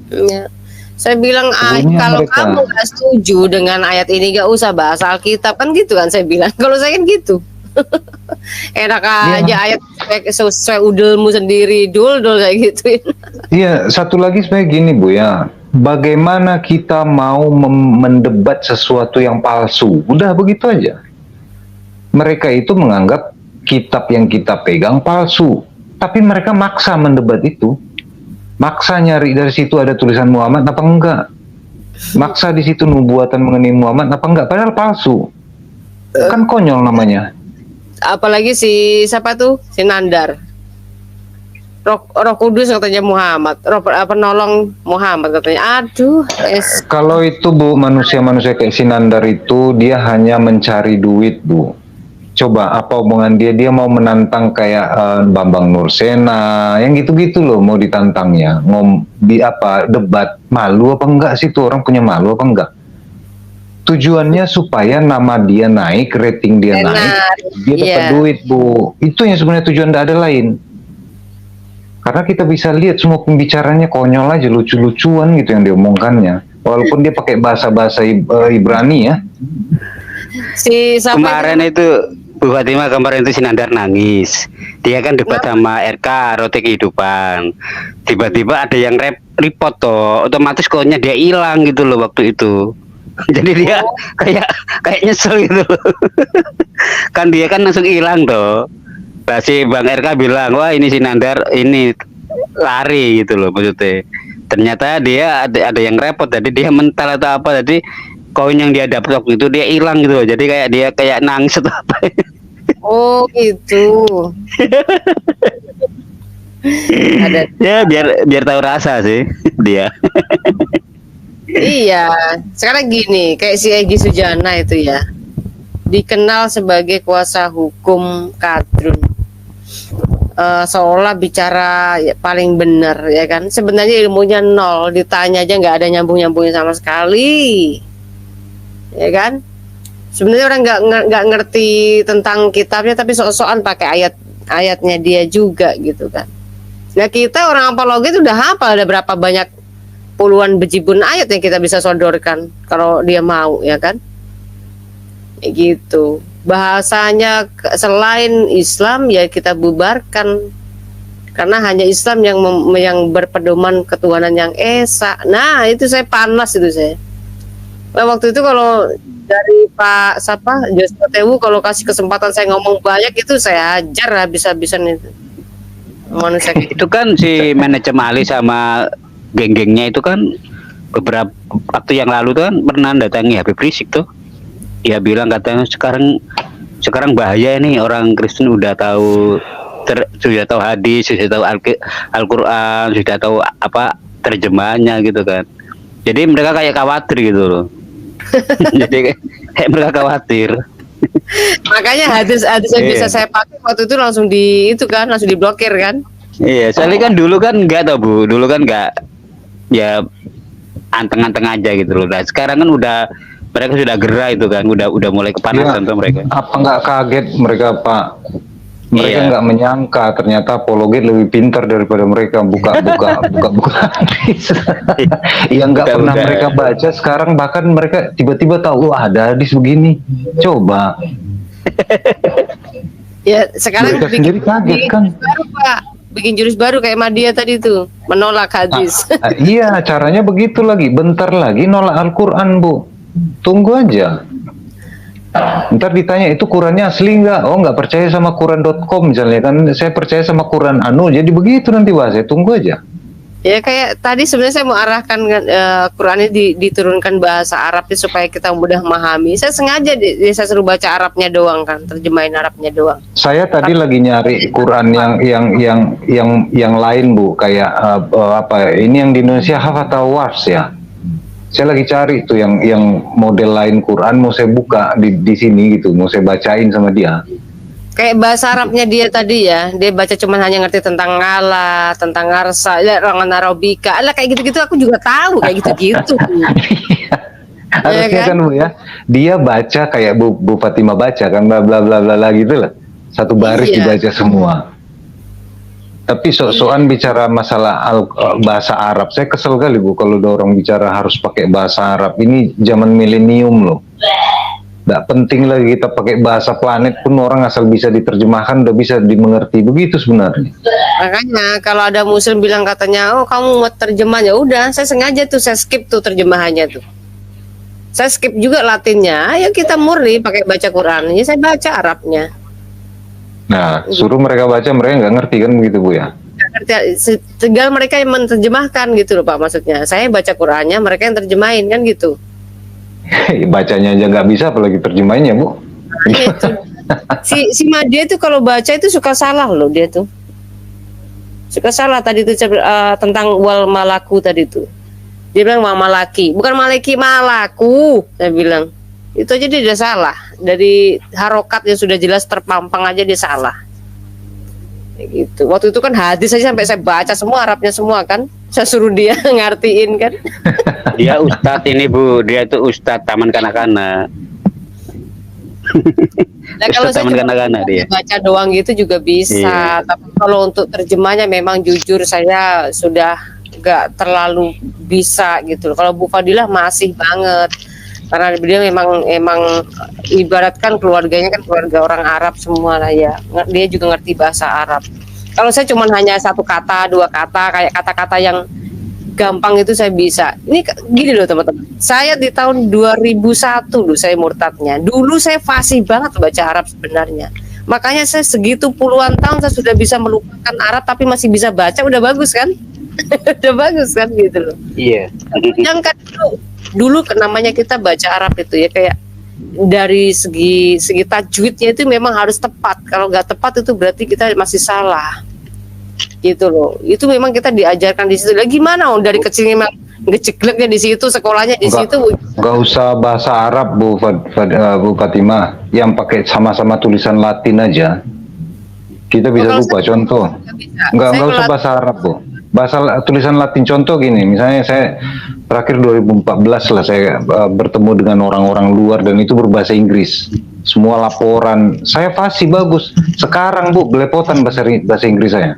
Ya. Saya bilang kalau mereka. kamu nggak setuju dengan ayat ini nggak usah bahas Alkitab kan gitu kan saya bilang. Kalau saya kan gitu. Enak aja ayat sesuai udelmu sendiri dul kayak gituin. Iya, satu lagi sebenarnya gini Bu ya. Bagaimana kita mau mendebat sesuatu yang palsu? Udah begitu aja. Mereka itu menganggap kitab yang kita pegang palsu, tapi mereka maksa mendebat itu. Maksa nyari dari situ ada tulisan Muhammad apa enggak? Maksa di situ nubuatan mengenai Muhammad apa enggak? Padahal palsu. Kan konyol namanya. Apalagi si siapa tuh? Si Nandar. Roh Kudus katanya Muhammad, roh penolong Muhammad katanya. Aduh, kalau itu Bu, manusia-manusia kayak Sinandar itu dia hanya mencari duit Bu. Coba apa omongan dia? Dia mau menantang kayak Bambang Nursena, yang gitu-gitu loh mau ditantangnya. Debat, malu apa enggak sih tuh orang punya malu apa enggak? Tujuannya supaya nama dia naik, rating dia naik, dia dapat duit Bu. Itu yang sebenarnya tujuan, tidak ada lain. Karena kita bisa lihat semua pembicaranya konyol aja, lucu-lucuan gitu yang diomongkannya. Walaupun dia pakai bahasa-bahasa Ibrani ya. Kemarin itu Bu Fatima, kemarin itu Sinandar nangis. Dia kan debat sama RK Roti Kehidupan. Tiba-tiba ada yang report toh, otomatis kodenya dia hilang gitu loh waktu itu. Jadi dia kayak nyesel gitu. Kan dia kan langsung hilang toh. Nah, si Bang RK bilang, wah ini Sinandar ini lari gitu loh maksudnya. Ternyata dia ada yang repot, jadi dia mental atau apa, jadi koin yang dia dapat waktu itu dia hilang gitu loh. Jadi kayak dia kayak nangis atau apa. Oh gitu. Ya biar tahu rasa sih dia. Iya, sekarang gini, kayak si Egy Sujana itu ya, dikenal sebagai kuasa hukum kadrun. Seolah bicara paling benar ya kan, sebenarnya ilmunya nol, ditanya aja nggak ada nyambung-nyambungnya sama sekali ya kan. Sebenarnya orang nggak ngerti tentang kitabnya, tapi sok-sokan pakai ayatnya dia juga gitu kan. Nah kita orang apologi itu udah hafal ada berapa banyak puluhan bejibun ayat yang kita bisa sodorkan kalau dia mau ya kan. Gitu. Bahasanya selain Islam ya kita bubarkan, karena hanya Islam yang berpedoman ketuhanan yang esa. Nah itu saya panas itu saya. Nah, waktu itu kalau dari Pak Joshua Tewu kalau kasih kesempatan saya ngomong banyak itu saya hajar habis-habisan itu manusia. Itu kan si manajemen Ali sama geng-gengnya itu kan beberapa waktu yang lalu tuh kan pernah datangi Habib Rizik tuh. Dia bilang katanya sekarang bahaya nih, orang Kristen udah tahu sudah tahu hadis, sudah tahu Al-Qur'an, sudah tahu apa terjemahannya gitu kan. Jadi mereka kayak khawatir gitu loh. Jadi kayak mereka khawatir. Makanya hadis yang bisa saya pakai waktu itu langsung langsung diblokir kan. Iya, soalnya kan dulu kan enggak tau Bu, dulu kan enggak ya anteng-anteng aja gitu loh. Nah, sekarang kan udah mereka sudah gerah itu kan, udah mulai kepanasan tuh mereka. Apa nggak kaget mereka Pak? Mereka nggak menyangka ternyata apologet lebih pintar daripada mereka buka. Yang nggak pernah mereka baca sekarang bahkan mereka tiba-tiba tahu ada hadis begini. Coba. Ya sekarang mereka sendiri kaget kan? Baru Pak, bikin jurus baru kayak Madia tadi tuh, menolak hadis. Iya, caranya begitu lagi. Bentar lagi nolak Al-Qur'an, Bu. Tunggu aja. Ntar ditanya itu Qurannya asli nggak? Oh nggak percaya sama Quran.com misalnya kan, saya percaya sama Quran anu. Jadi begitu nanti saya tunggu aja. Ya kayak tadi sebenarnya saya mau arahkan Quran ini diturunkan bahasa Arab supaya kita mudah memahami. Saya sengaja saya suruh baca Arabnya doang kan, terjemahin Arabnya doang. Saya tadi lagi nyari Quran yang lain Bu, kayak apa? Ini yang di Indonesia Hafat Wars ya. Saya lagi cari tuh yang model lain Quran, mau saya buka di sini gitu, mau saya bacain sama dia. Kayak bahasa Arabnya dia tadi ya, dia baca cuman hanya ngerti tentang ngala, tentang ngarsa, ya rangan arabika, lah kayak gitu-gitu aku juga tahu kayak gitu-gitu. Harusnya Ya kan Bu ya, dia baca kayak Bu Fatimah baca kan, bla bla bla bla gitu lah, satu baris Iya. dibaca semua. Tapi sok-sokan bicara masalah bahasa Arab, saya kesel kali Bu kalau ada orang bicara harus pakai bahasa Arab. Ini zaman milenium loh. Nggak penting lagi kita pakai bahasa planet pun, orang asal bisa diterjemahkan udah bisa dimengerti, begitu sebenarnya. Makanya kalau ada muslim bilang katanya, oh kamu mau terjemah, ya udah, saya sengaja tuh saya skip tuh terjemahannya tuh. Saya skip juga Latinnya, ayo kita murni pakai baca Quran. Ya saya baca Arabnya. Nah, suruh mereka baca, mereka nggak ngerti kan begitu Bu ya. Tinggal mereka yang menerjemahkan gitu loh Pak, maksudnya. Saya baca Qurannya, mereka yang terjemahin kan gitu. Bacanya aja nggak bisa, apalagi terjemahinnya Bu. Makanya itu. Si Madia itu kalau baca itu suka salah loh dia tuh. Suka salah tadi itu tentang wal malaku tadi tuh. Dia bilang malaki, bukan malaki, malaku. Saya bilang. Itu aja dia udah salah. Dari harokat yang sudah jelas terpampang aja dia salah. Kayak gitu. Waktu itu kan hadis aja sampai saya baca semua Arabnya semua kan. Saya suruh dia ngartiin kan. Dia ustadz ini Bu, dia itu ustadz taman kanak-kanak. Nah, kalau Ustadz saya taman cuma kanak-kanak dia. baca doang gitu juga bisa. Iya. Tapi kalau untuk terjemahnya memang jujur saya sudah gak terlalu bisa gitu. Kalau Bu Fadilah masih banget. Karena beliau emang ibaratkan keluarganya kan keluarga orang Arab semua lah ya. Dia juga ngerti bahasa Arab. Kalau saya cuma hanya satu kata, dua kata, kayak kata-kata yang gampang itu saya bisa. Ini gini loh teman-teman. Saya di tahun 2001 dulu saya murtadnya. Dulu saya fasih banget baca Arab sebenarnya. Makanya saya segitu puluhan tahun saya sudah bisa melupakan Arab tapi masih bisa baca, udah bagus kan? Udah bagus kan gitu loh. Iya. Yang kan dulu namanya kita baca Arab itu ya kayak dari segi tajwidnya itu memang harus tepat. Kalau nggak tepat itu berarti kita masih salah. Gitu loh. Itu memang kita diajarkan di situ. Lah gimana dari kecil memang ngecekleknya di situ, sekolahnya di situ. Nggak usah bahasa Arab Bu Fatimah, yang pakai sama-sama tulisan Latin aja kita bisa kalau lupa. saya Contoh, bisa. nggak Saya usah kalau- bahasa Arab Bu, tulisan Latin. Contoh gini, misalnya saya terakhir 2014 lah saya bertemu dengan orang-orang luar dan itu berbahasa Inggris. Semua laporan saya fasih bagus. Sekarang Bu belepotan bahasa Inggris saya.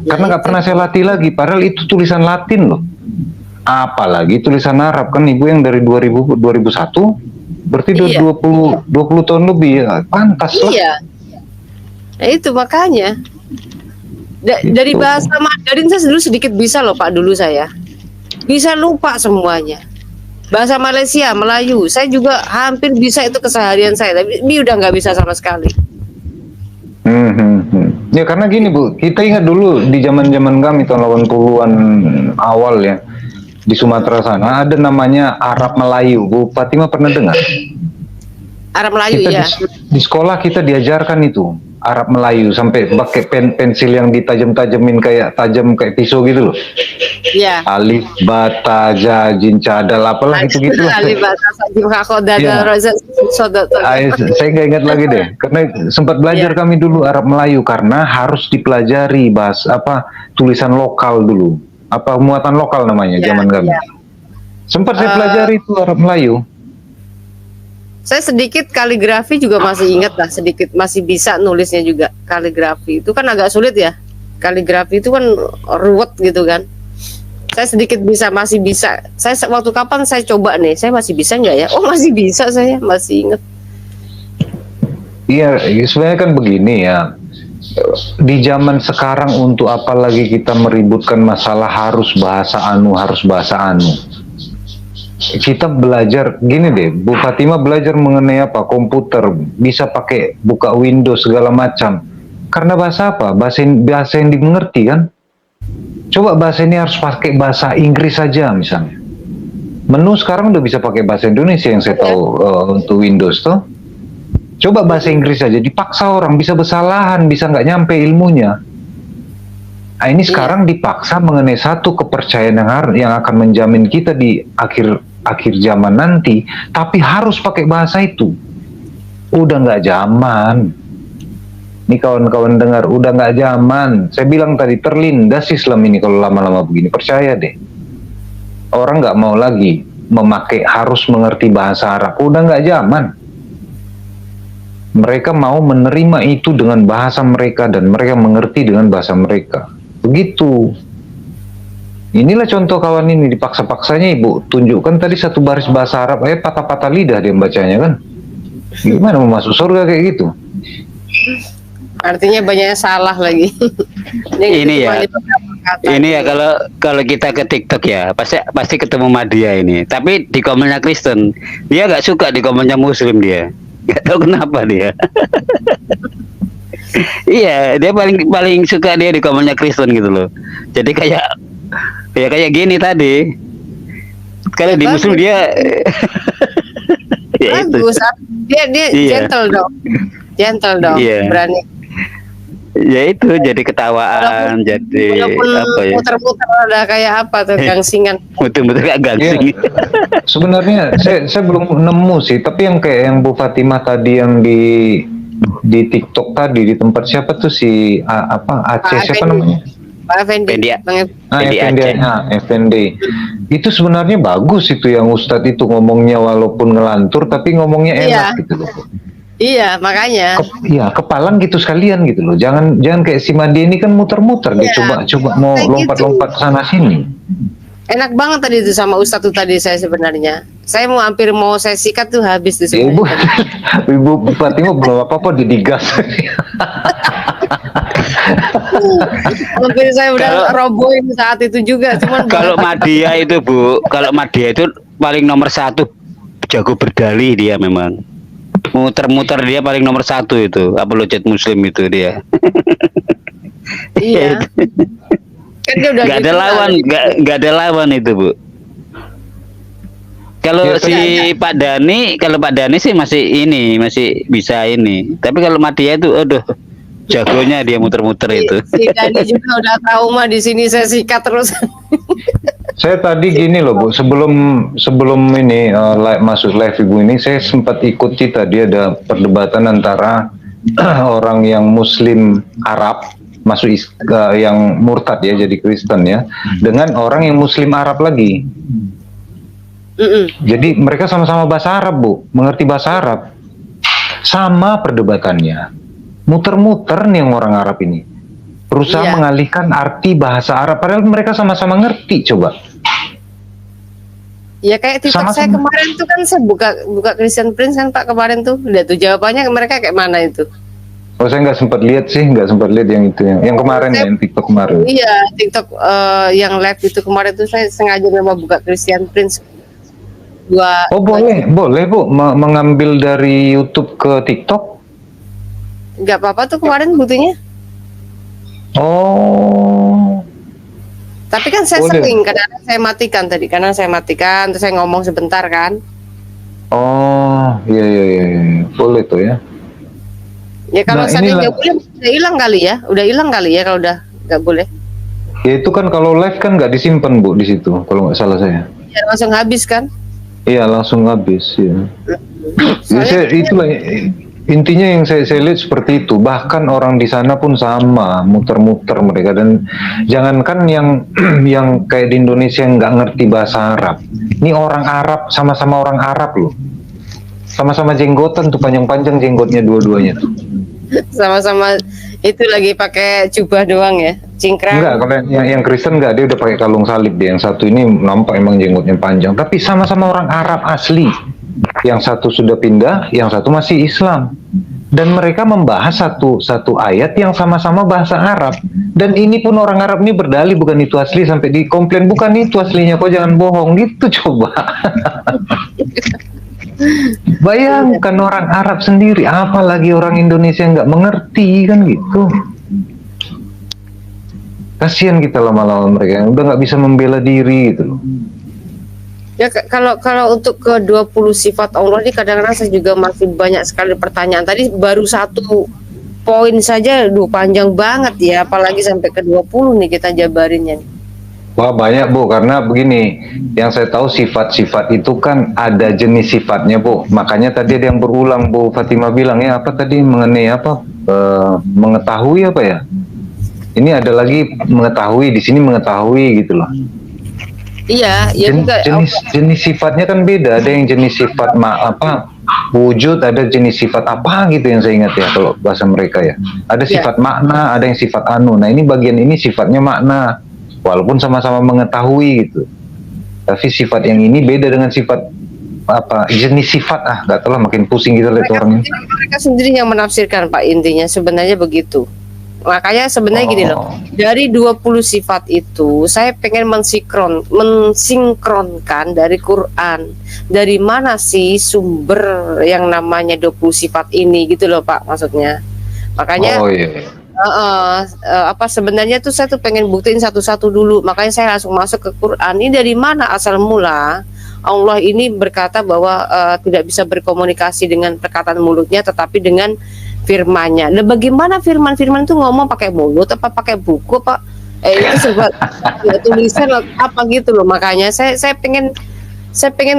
Karena nggak pernah saya latih lagi, padahal itu tulisan Latin loh. Apalagi tulisan Arab kan Ibu yang dari 2001, berarti Iya. 20 tahun lebih ya, pantas lah. Iya. Nah itu makanya. Dari Gitu. bahasa Mandarin saya dulu sedikit bisa loh Pak, dulu saya. Bisa lupa semuanya. Bahasa Malaysia, Melayu, saya juga hampir bisa itu keseharian saya, tapi ini udah nggak bisa sama sekali. Ya karena gini Bu, kita ingat dulu di zaman-zaman kami tahun 80-an awal ya, di Sumatera sana ada namanya Arab Melayu. Bu Fatimah pernah dengar? Arab Melayu Kita ya. di sekolah kita diajarkan itu Arab Melayu sampai pakai pensil yang ditajam-tajamin kayak pisau gitu loh. Ya. Alif, bata, ja, jin, cadal, apalah gitu-gitu lah. Ali bahasa Sajim Hakoda Iya. Saya nggak ingat lagi deh, karena sempat belajar Iya. kami dulu Arab Melayu karena harus dipelajari tulisan lokal dulu, muatan lokal namanya Iya, zaman kami. iya. Sempat saya pelajari itu Arab Melayu. Saya sedikit kaligrafi juga masih ingat lah, sedikit masih bisa nulisnya juga. Kaligrafi itu kan agak sulit ya. Kaligrafi itu kan ruwet gitu kan. Saya sedikit bisa, masih bisa. Saya waktu kapan saya coba nih, saya masih bisa nggak ya? Oh masih bisa, saya masih ingat. Iya, sebenarnya kan begini ya. Di zaman sekarang untuk apa lagi kita meributkan masalah harus bahasa anu. Kita belajar gini deh, Bu Fatimah belajar mengenai komputer, bisa pakai buka Windows segala macam. Karena bahasa apa? Bahasa yang dimengerti kan. Coba bahasa ini harus pakai bahasa Inggris saja misalnya. Menu sekarang udah bisa pakai bahasa Indonesia yang saya tahu untuk Windows tuh. Coba bahasa Inggris aja, dipaksa orang bisa kesalahan, bisa nggak nyampe ilmunya. Nah, ini sekarang dipaksa mengenai satu kepercayaan yang akan menjamin kita di akhir zaman nanti, tapi harus pakai bahasa itu. Udah nggak zaman. Ini kawan-kawan dengar, udah nggak zaman. Saya bilang tadi terlindas Islam ini kalau lama-lama begini, percaya deh. Orang nggak mau lagi harus mengerti bahasa Arab, udah nggak zaman. Mereka mau menerima itu dengan bahasa mereka dan mereka mengerti dengan bahasa mereka. Begitu. Inilah contoh kawan ini, dipaksa-paksanya Ibu tunjukkan tadi satu baris bahasa Arab, patah-patah lidah dia bacanya kan. Gimana mau masuk surga kayak gitu? Artinya banyaknya salah lagi. Ini ya. Ini ya kalau kita ke TikTok ya pasti ketemu Madia ini. Tapi di komennya Kristen, dia nggak suka di komennya Muslim dia. Nggak tahu kenapa dia. Iya, dia paling suka dia di komennya Kristen gitu loh. Jadi kayak gini tadi. Kalau di Muslim dia ya itu. Bagus. Dia gentle dong. Gentle dong, berani. Ya itu jadi ketawaan, jadi apa ya? Muter-muter ada kayak apa tuh gangsingan. Muter-muter kayak gangsing. Sebenarnya saya belum nemu sih, tapi yang kayak yang Bu Fatimah tadi yang di TikTok tadi di tempat siapa tuh si Aceh siapa namanya? Pak Effendi. Effendi. Itu sebenarnya bagus itu yang Ustadz itu ngomongnya walaupun ngelantur tapi ngomongnya enak gitu loh. Iya, makanya. Kepalang gitu sekalian gitu loh. Jangan kayak si Madi ini kan muter-muter dia coba mau lompat-lompat sana sini. Enak banget tadi itu sama Ustadz tuh tadi saya sebenarnya. Saya hampir mau saya sikat tuh habis tuh sebenarnya. Ibu Fatimah belum apa-apa digas. Hampir saya udah robohin saat itu juga. Cuman kalau Madia itu Bu, itu paling nomor 1 jago berdalih dia memang. Muter-muter dia paling nomor 1 itu apologet Muslim itu dia. Iya. Kan dia udah nggak ada lawan itu Bu. Kalau Pak Dhani sih masih bisa ini. Tapi kalau Madia itu aduh jagonya dia muter-muter itu. Si Dhani juga udah trauma di sini saya sikat terus. Saya tadi gini loh Bu, sebelum ini masuk live Ibu ini, saya sempat ikuti tadi ada perdebatan antara orang yang Muslim Arab masuk yang murtad ya jadi Kristen ya, dengan orang yang Muslim Arab lagi. Jadi mereka sama-sama bahasa Arab Bu, mengerti bahasa Arab, sama perdebatannya, muter-muter nih yang orang Arab ini. Berusaha mengalihkan arti bahasa Arab padahal mereka sama-sama ngerti coba. Ya kayak TikTok saya kemarin tuh kan saya buka Christian Prince kan Pak kemarin tuh. Lihat tuh jawabannya mereka kayak mana itu. Oh saya nggak sempat lihat yang itu yang kemarin yang TikTok kemarin. Iya TikTok yang live itu kemarin tuh saya sengaja memang buka Christian Prince. Boleh Bu mengambil dari YouTube ke TikTok. Nggak apa-apa tuh kemarin buktinya. Tapi kan saya sering kadang saya matikan tadi karena saya matikan terus saya ngomong sebentar kan. Iya boleh tuh ya. Ya kalau seandainya nggak boleh udah hilang kali ya kalau udah nggak boleh. Ya itu kan kalau live kan nggak disimpan Bu di situ kalau nggak salah saya. Ya langsung habis kan? Iya langsung habis ya. Itulah intinya yang saya lihat seperti itu. Bahkan orang di sana pun sama muter-muter mereka dan jangankan yang kayak di Indonesia yang nggak ngerti bahasa Arab. Ini orang Arab sama-sama orang Arab loh. Sama-sama jenggotan tuh panjang-panjang jenggotnya dua-duanya tuh. Sama-sama itu lagi pakai jubah doang ya, cingkrang. Enggak, kalau yang Kristen enggak, dia udah pakai kalung salib dia. Yang satu ini nampak emang jenggotnya panjang, tapi sama-sama orang Arab asli. Yang satu sudah pindah, yang satu masih Islam. Dan mereka membahas satu ayat yang sama-sama bahasa Arab. Dan ini pun orang Arab ini berdalih bukan itu asli sampai dikomplain bukan itu aslinya kok jangan bohong gitu coba. Bayangkan orang Arab sendiri, apalagi orang Indonesia nggak mengerti kan gitu. Kasihan kita lama-lama mereka yang udah nggak bisa membela diri gitu loh. Ya kalau untuk ke 20 sifat Allah ini kadang-kadang saya juga masih banyak sekali pertanyaan. Tadi baru satu poin saja panjang banget ya, apalagi sampai ke 20 nih kita jabarinnya nih. Wah banyak Bu, karena begini, yang saya tahu sifat-sifat itu kan ada jenis sifatnya Bu. Makanya tadi ada yang berulang Bu Fatimah bilang ya apa tadi mengenai apa mengetahui apa ya? Ini ada lagi mengetahui, di sini mengetahui gitu loh. Iya, ya juga. Jenis sifatnya kan beda. Ada yang jenis sifat wujud, ada jenis sifat apa gitu yang saya ingat ya kalau bahasa mereka ya. Ada sifat makna, ada yang sifat anu. Nah ini bagian ini sifatnya makna, walaupun sama-sama mengetahui gitu. Tapi sifat yang ini beda dengan sifat apa jenis sifat nggak tahu lah, makin pusing kita lihat orang ini. Mereka sendiri yang menafsirkan Pak, intinya sebenarnya begitu. Makanya sebenarnya gini loh, dari 20 sifat itu saya pengen mensinkronkan dari Quran. Dari mana sih sumber yang namanya 20 sifat ini gitu loh Pak, maksudnya. Makanya sebenarnya tuh saya tuh pengen buktiin satu-satu dulu. Makanya saya langsung masuk ke Quran. Ini dari mana asal mula Allah ini berkata bahwa tidak bisa berkomunikasi dengan perkataan mulutnya, tetapi dengan firman-Nya. Nah, bagaimana firman-firman itu ngomong pakai mulut apa pakai buku Pak? Itu sebuah tulisan apa gitu loh. Makanya saya pengen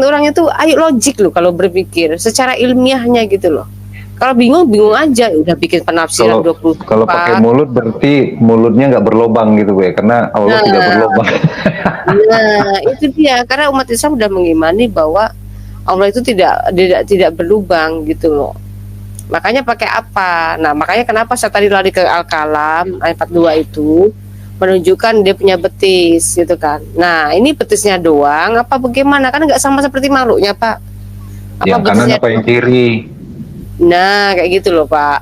orang itu ayo logik loh kalau berpikir secara ilmiahnya gitu loh. Kalau bingung aja, udah bikin penafsiran 20. Kalau pakai mulut berarti mulutnya nggak berlobang gitu ya, karena Allah tidak berlobang. Nah, itu dia, karena umat Islam sudah mengimani bahwa Allah itu tidak berlubang gitu loh. Makanya pakai apa? Nah, makanya kenapa saya tadi lari ke Al-Kalam ayat 42 itu menunjukkan dia punya betis gitu kan. Nah, ini betisnya doang apa bagaimana? Kan nggak sama seperti makhluknya, Pak. Apa yang kanan apa yang kiri? Nah, kayak gitu loh, Pak.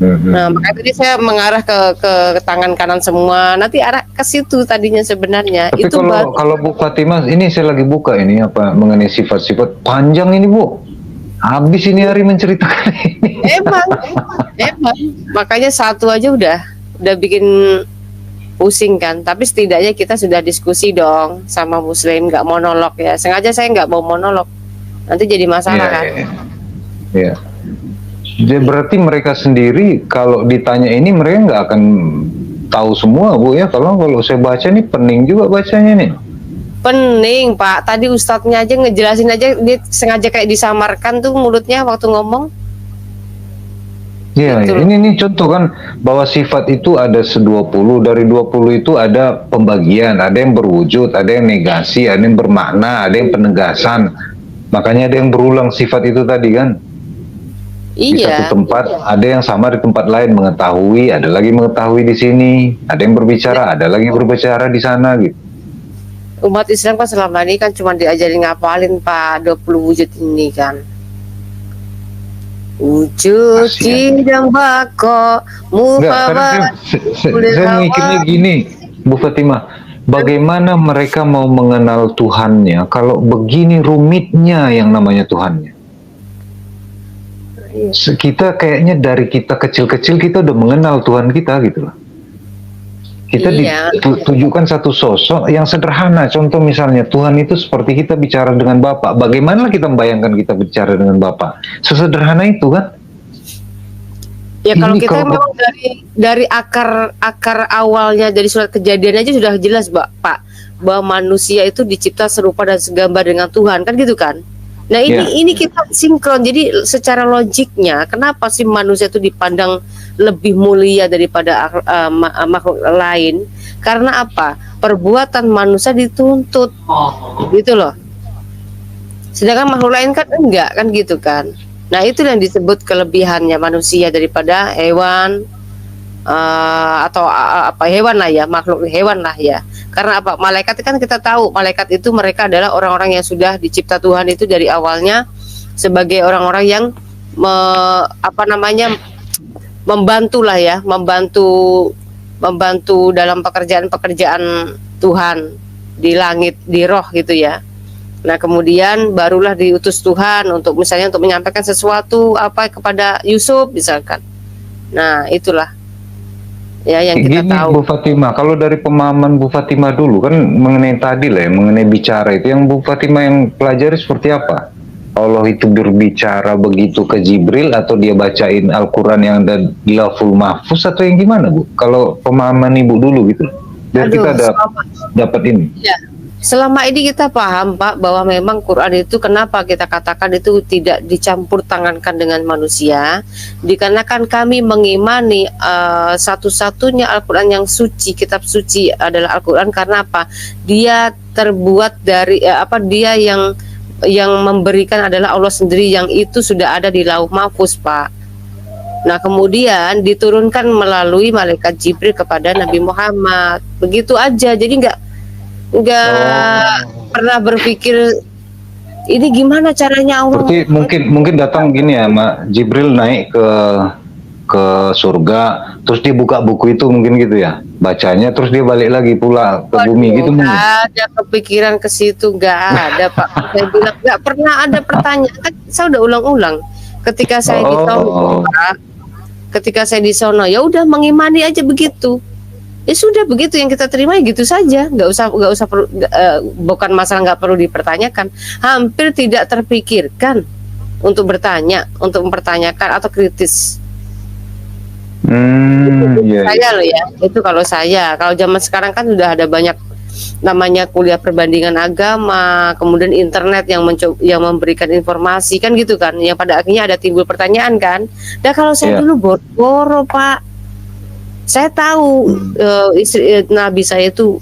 Nah, makanya tadi saya mengarah ke tangan kanan semua. Nanti arah ke situ tadinya sebenarnya. Tapi itu kalau Bu Fatimah, ini saya lagi buka ini apa mengenai sifat-sifat panjang ini Bu. Habis ini hari menceritakan ini. Emang. Makanya satu aja udah bikin pusing kan. Tapi setidaknya kita sudah diskusi dong sama Muslim, nggak monolog ya. Sengaja saya nggak mau monolog. Nanti jadi masalah kan. Iya. Jadi berarti mereka sendiri kalau ditanya ini mereka nggak akan tahu semua Bu ya. Kalau saya baca ini pening juga bacanya nih. Pening Pak, tadi ustadznya aja ngejelasin aja, dia sengaja kayak disamarkan tuh mulutnya waktu ngomong. Iya, gitu. Ini contoh kan bahwa sifat itu ada 20, dari 20 itu ada pembagian, ada yang berwujud, ada yang negasi, ada yang bermakna, ada yang penegasan. Makanya ada yang berulang sifat itu tadi kan. Iya. Di satu tempat ada yang sama di tempat lain, mengetahui, ada lagi mengetahui di sini, ada yang berbicara, ada lagi berbicara di sana gitu. Umat Islam kan selama ini kan cuma diajarin ngapalin Pak 20 wujud ini kan. Wujud sidang bako mufabat. Saya mikirnya gini Bu Fatimah, bagaimana mereka mau mengenal Tuhannya kalau begini rumitnya yang namanya Tuhannya. Kita kayaknya dari kita kecil-kecil kita udah mengenal Tuhan kita gitu loh. Kita ditujukan satu sosok yang sederhana. Contoh misalnya Tuhan itu seperti kita bicara dengan Bapak. Bagaimana kita membayangkan kita bicara dengan Bapak? Sesederhana itu kan? Ya kalau kita memang dari akar awalnya dari surat Kejadian aja sudah jelas Pak bahwa manusia itu dicipta serupa dan segambar dengan Tuhan kan gitu kan? Nah ini kita sinkron. Jadi secara logiknya kenapa sih manusia itu dipandang lebih mulia daripada makhluk lain? Karena apa? Perbuatan manusia dituntut, gitu loh. Sedangkan makhluk lain kan enggak kan gitu kan? Nah itu yang disebut kelebihannya manusia daripada hewan atau hewan lah ya, makhluk hewan lah ya. Karena apa? Malaikat kan kita tahu malaikat itu mereka adalah orang-orang yang sudah dicipta Tuhan itu dari awalnya sebagai orang-orang yang membantu lah ya, membantu dalam pekerjaan Tuhan di langit, di roh gitu ya. Nah kemudian barulah diutus Tuhan untuk misalnya untuk menyampaikan sesuatu kepada Yusuf misalkan. Nah itulah ya yang kita Gini tahu. Bu Fatimah, kalau dari pemahaman Bu Fatimah dulu kan mengenai tadi lah ya, mengenai bicara itu yang Bu Fatimah yang pelajari seperti apa? Allah itu berbicara begitu ke Jibril atau dia bacain Al-Quran yang ada di Lauhul Mahfuz atau yang gimana Bu? Kalau pemahaman Ibu dulu gitu, biar kita ada dapat ini. Ya, selama ini kita paham Pak bahwa memang Quran itu kenapa kita katakan itu tidak dicampur tangankan dengan manusia, dikarenakan kami mengimani satu-satunya Al-Quran yang suci, kitab suci adalah Al-Quran. Karena apa? Dia terbuat dari dia yang memberikan adalah Allah sendiri, yang itu sudah ada di Lauh Mahfuz Pak. Nah kemudian diturunkan melalui malaikat Jibril kepada Nabi Muhammad, begitu aja. Jadi nggak pernah berpikir ini gimana caranya Allah. Berarti mungkin datang gini ya, Mak, Jibril naik ke surga, terus dia buka buku itu mungkin gitu ya, bacanya, terus dia balik lagi pula ke bumi gitu mungkin. Nggak ada kepikiran ke situ, nggak ada Pak. Saya bilang nggak pernah ada pertanyaan. Kan saya udah ulang-ulang. Ketika saya di sono, Pak, ketika saya di sono, ya udah mengimani aja begitu. Ya sudah begitu yang kita terima ya gitu saja, nggak usah perlu, bukan masalah nggak perlu dipertanyakan, hampir tidak terpikirkan untuk bertanya, untuk mempertanyakan atau kritis. Saya loh ya, itu kalau saya. Kalau zaman sekarang kan sudah ada banyak namanya kuliah perbandingan agama, kemudian internet yang memberikan informasi kan gitu kan, yang pada akhirnya ada timbul pertanyaan kan. Dan kalau saya dulu boro-boro Pak. Saya tahu istri Nabi saya itu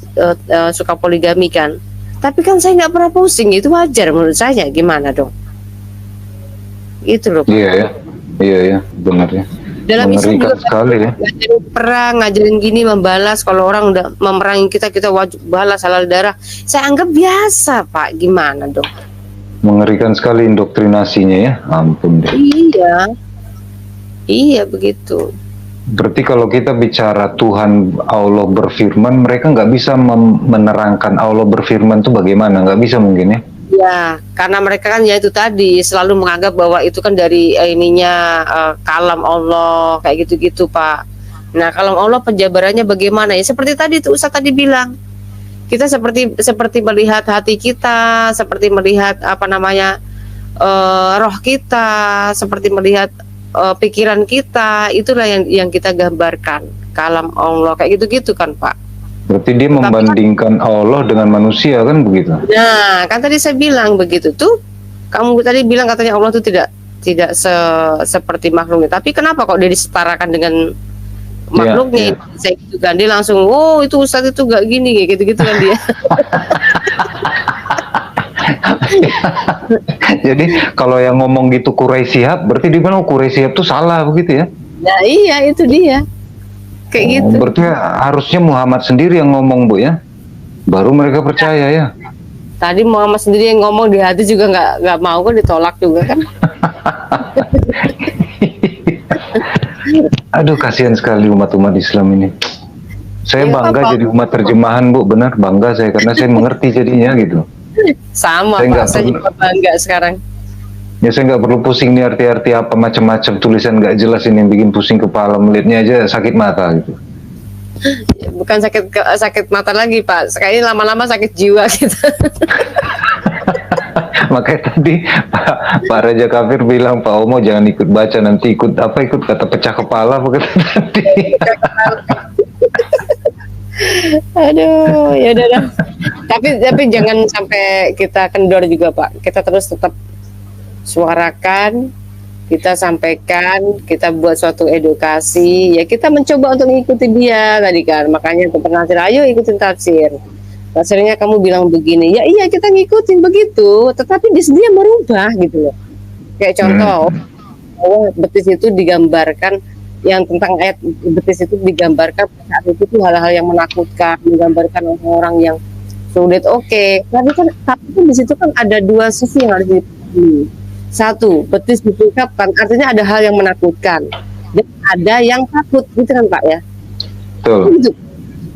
suka poligami kan, tapi kan saya nggak pernah pusing, itu wajar menurut saya. Gimana dong? Itu loh Pak. Iya, benar ya. Dalam Islam juga sekali ya. Ngajarin perang, ngajarin gini, membalas. Kalau orang udah memerangi kita wajib balas, halal darah. Saya anggap biasa Pak. Gimana dong? Mengerikan sekali indoktrinasinya ya, ampun deh. Iya begitu. Berarti kalau kita bicara Tuhan Allah berfirman, mereka nggak bisa menerangkan Allah berfirman itu bagaimana, nggak bisa mungkin ya? Ya, karena mereka kan ya itu tadi selalu menganggap bahwa itu kan dari kalam Allah kayak gitu-gitu Pak. Nah kalam Allah penjabarannya bagaimana ya? Seperti tadi tuh Ustaz tadi bilang, kita seperti melihat hati kita, seperti melihat roh kita, seperti melihat pikiran kita, itulah yang kita gambarkan kalam Allah kayak gitu-gitu kan Pak. Berarti dia membandingkan Allah dengan manusia kan begitu? Nah kan tadi saya bilang begitu tuh, kamu tadi bilang katanya Allah tuh tidak seperti makhluknya, tapi kenapa kok dia disetarakan dengan makhluknya? Saya gitu kan, dia langsung itu Ustadz itu gak gini kayak gitu-gitu kan dia. Jadi kalau yang ngomong gitu Quraisy Shihab, berarti di mana Quraisy Shihab itu salah begitu ya? Nah iya itu dia, kayak gitu. Berarti harusnya Muhammad sendiri yang ngomong Bu ya, baru mereka percaya ya. Tadi Muhammad sendiri yang ngomong, di hati juga nggak mau kan, ditolak juga kan. Aduh kasihan sekali umat-umat Islam ini. Saya bangga jadi umat terjemahan Bu, benar bangga saya karena saya mengerti jadinya gitu. Sama saya juga bangga sekarang. Ya saya nggak perlu pusing nih arti-arti apa macam-macam tulisan nggak jelas ini yang bikin pusing kepala, melihatnya aja sakit mata gitu. Bukan sakit mata lagi Pak, kayaknya lama-lama sakit jiwa gitu. Makanya tadi Pak Raja Kafir bilang Pak Omo jangan ikut baca, nanti ikut kata pecah kepala begitu tadi. Aduh, ya udah. Tapi jangan sampai kita kendor juga Pak. Kita terus tetap suarakan, kita sampaikan, kita buat suatu edukasi. Ya kita mencoba untuk mengikuti dia tadi kan. Makanya untuk penafsir, ayo ikutin tafsir. Tafsirnya kamu bilang begini, ya iya kita ngikutin begitu. Tetapi dia merubah gitu loh. Kayak contoh, betis itu digambarkan, yang tentang ayat betis itu digambarkan saat itu tuh hal-hal yang menakutkan, menggambarkan orang-orang yang sulit. Oke. Tapi kan di situ kan ada dua sisi yang harus dipahami. Satu, betis diungkapkan artinya ada hal yang menakutkan dan ada yang takut, gitu kan Pak ya? Betul. Itu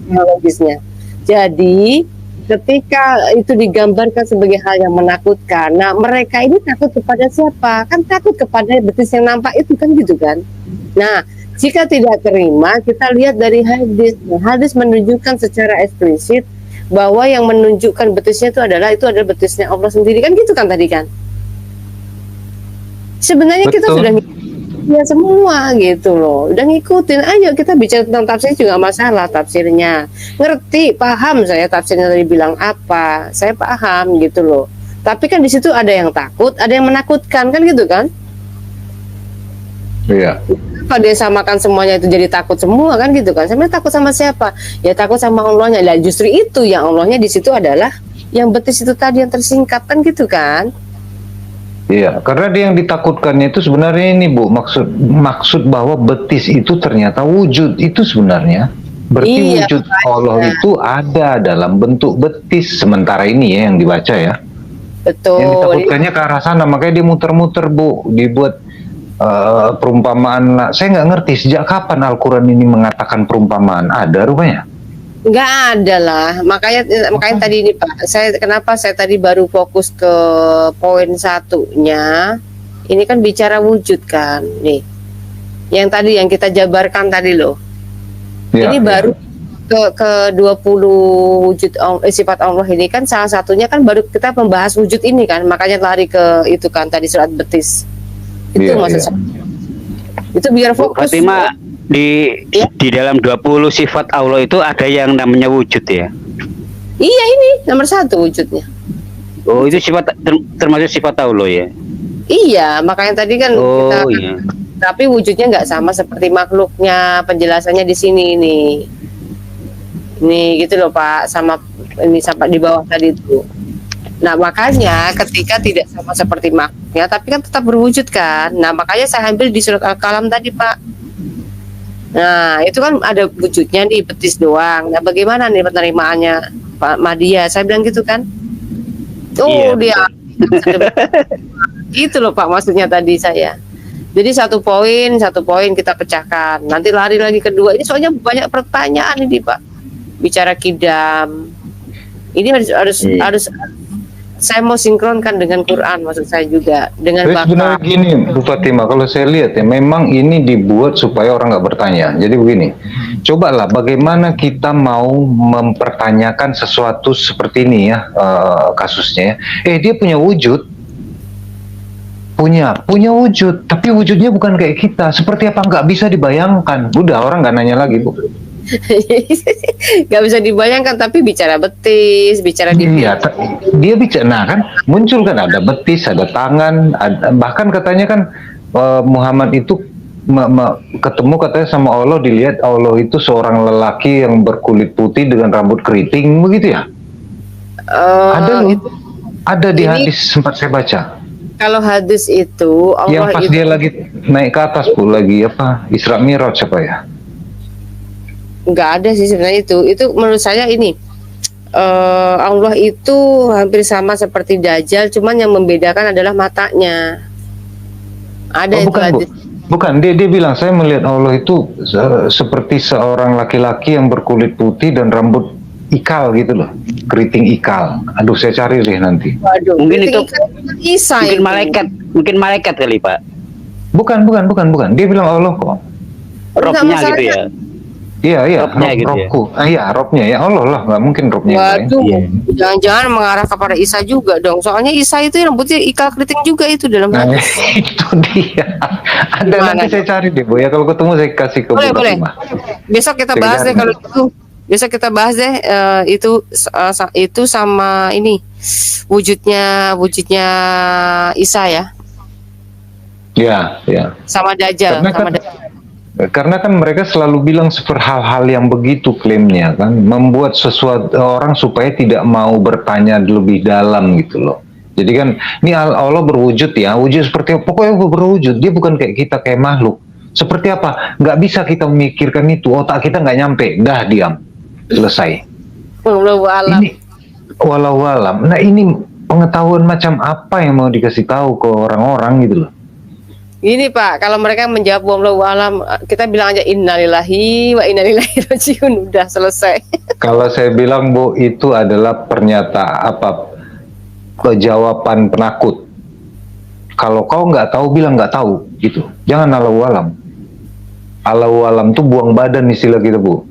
logisnya. Jadi ketika itu digambarkan sebagai hal yang menakutkan, nah mereka ini takut kepada siapa? Kan takut kepada betis yang nampak itu kan gitu kan? Nah Jika tidak terima, kita lihat dari hadis. Nah, hadis menunjukkan secara eksplisit bahwa yang menunjukkan betisnya itu adalah betisnya Allah sendiri, kan gitu kan tadi kan. Sebenarnya kita Betul. sudah ya semua gitu loh, udah ngikutin. Ayo kita bicara tentang tafsir juga masalah, tafsirnya ngerti, paham saya tafsirnya tadi bilang apa, saya paham gitu loh. Tapi kan di situ ada yang takut, ada yang menakutkan, kan gitu kan. Iya. Kalau dia samakan semuanya itu jadi takut semua, kan gitu kan. Sebenarnya takut sama siapa? Ya takut sama Allahnya. Lah justru itu yang Allahnya di situ adalah yang betis itu tadi yang tersingkap, kan gitu kan. Iya, karena dia yang ditakutkannya itu sebenarnya ini Bu, maksud bahwa betis itu ternyata wujud itu sebenarnya. Berarti Iya, wujud Allah itu ada dalam bentuk betis sementara ini ya yang dibaca ya. Betul. Yang ditakutkannya ke arah sana, makanya dia muter-muter Bu, dibuat perumpamaan. Saya nggak ngerti sejak kapan Al-Quran ini mengatakan perumpamaan. Ada rupanya. Nggak ada lah, makanya tadi ini Pak, kenapa saya tadi baru fokus ke poin satunya. Ini kan bicara wujud kan, nih. Yang tadi yang kita jabarkan tadi loh. Ya, Ini ya. baru ke 20 wujud sifat Allah ini kan salah satunya kan baru kita membahas wujud ini kan, makanya lari ke itu kan tadi surat betis. Itu Iya, maksud iya. saya. Itu biar Bu fokus. Fatima, di dalam 20 sifat Allah itu ada yang namanya wujud ya. Iya, ini nomor 1 wujudnya. Oh, itu sifat termasuk sifat Allah ya. Iya, makanya tadi kan kita Oh iya. tapi wujudnya nggak sama seperti makhluknya, penjelasannya di sini nih. Nih gitu loh Pak, sama ini sampai di bawah tadi itu. Nah makanya ketika tidak sama seperti makhluknya, tapi kan tetap berwujud kan. Nah makanya saya ambil di surat Al-Qalam tadi Pak. Nah itu kan ada wujudnya nih betis doang. Nah bagaimana nih penerimaannya Pak Madia? Saya bilang gitu kan. Oh Iya, dia itu loh Pak maksudnya tadi saya. Jadi satu poin kita pecahkan. Nanti lari lagi kedua. Ini soalnya banyak pertanyaan ini Pak. Bicara kidam. Ini harus saya mau sinkronkan dengan Quran, maksud saya juga dengan Jadi sebenarnya gini Bu Fatima, kalau saya lihat ya memang ini dibuat supaya orang nggak bertanya. Jadi begini, cobalah bagaimana kita mau mempertanyakan sesuatu seperti ini ya kasusnya. Dia punya wujud, punya wujud, tapi wujudnya bukan kayak kita. Seperti apa nggak bisa dibayangkan. Udah orang nggak nanya lagi Bu. Gak bisa dibayangkan, tapi bicara betis, bicara Iya, dia bicara, nah kan muncul kan ada betis, ada tangan, bahkan katanya kan Muhammad itu ketemu katanya sama Allah, dilihat Allah itu seorang lelaki yang berkulit putih dengan rambut keriting, begitu ya? Ada loh, ada di hadis sempat saya baca. Kalau hadis itu Allah yang pas itu, dia lagi naik ke atas Bu, lagi apa Isra Mi'raj apa ya? nggak ada sih sebenarnya itu menurut saya ini Allah itu hampir sama seperti Dajjal, cuman yang membedakan adalah matanya. Ada itu Bukan Bu, hadis. bukan, dia bilang saya melihat Allah itu seperti seorang laki-laki yang berkulit putih dan rambut ikal gitu loh, keriting ikal. Aduh saya cari deh nanti. Waduh, Mungkin itu itu Isa itu. mungkin malaikat kali Pak. Bukan. Dia bilang Allah kok. Robnya masalahnya. gitu ya. Iya, Robnya gitu ya? robku. Iya, robnya ya Allah lah, nggak mungkin robnya yang lain. Waduh, Iya. jangan-jangan mengarah kepada Isa juga dong. Soalnya Isa itu rambutnya ikal keriting juga itu dalam Nah, hadis. itu dia. Ada Gimana nanti saya cari deh Bu ya, kalau ketemu saya kasih ke Bu Boleh. Fatimah. Besok kita Saya bahas deh cari. kalau itu. Besok kita bahas deh itu sama ini wujudnya Isa ya, Ya. sama Dajjal, Karena kan mereka selalu bilang seperti hal-hal yang begitu klaimnya kan, membuat sesuatu orang supaya tidak mau bertanya lebih dalam gitu loh. Jadi kan ini Allah berwujud ya, wujud seperti apa? Pokoknya berwujud, dia bukan kayak kita, kayak makhluk. Seperti apa? Nggak bisa kita memikirkan itu, otak kita nggak nyampe, dah diam, selesai. Wallahu alam. Ini walau alam. Nah ini pengetahuan macam apa yang mau dikasih tahu ke orang-orang gitu loh. Gini Pak, kalau mereka menjawab wallahu alam, kita bilang aja innalillahi wa inna ilaihi rajiun, udah selesai. Kalau saya bilang Bu, itu adalah jawaban penakut. Kalau kau nggak tahu, bilang nggak tahu, gitu. Jangan walau alam. Allahu alam tuh buang badan istilah kita, Bu.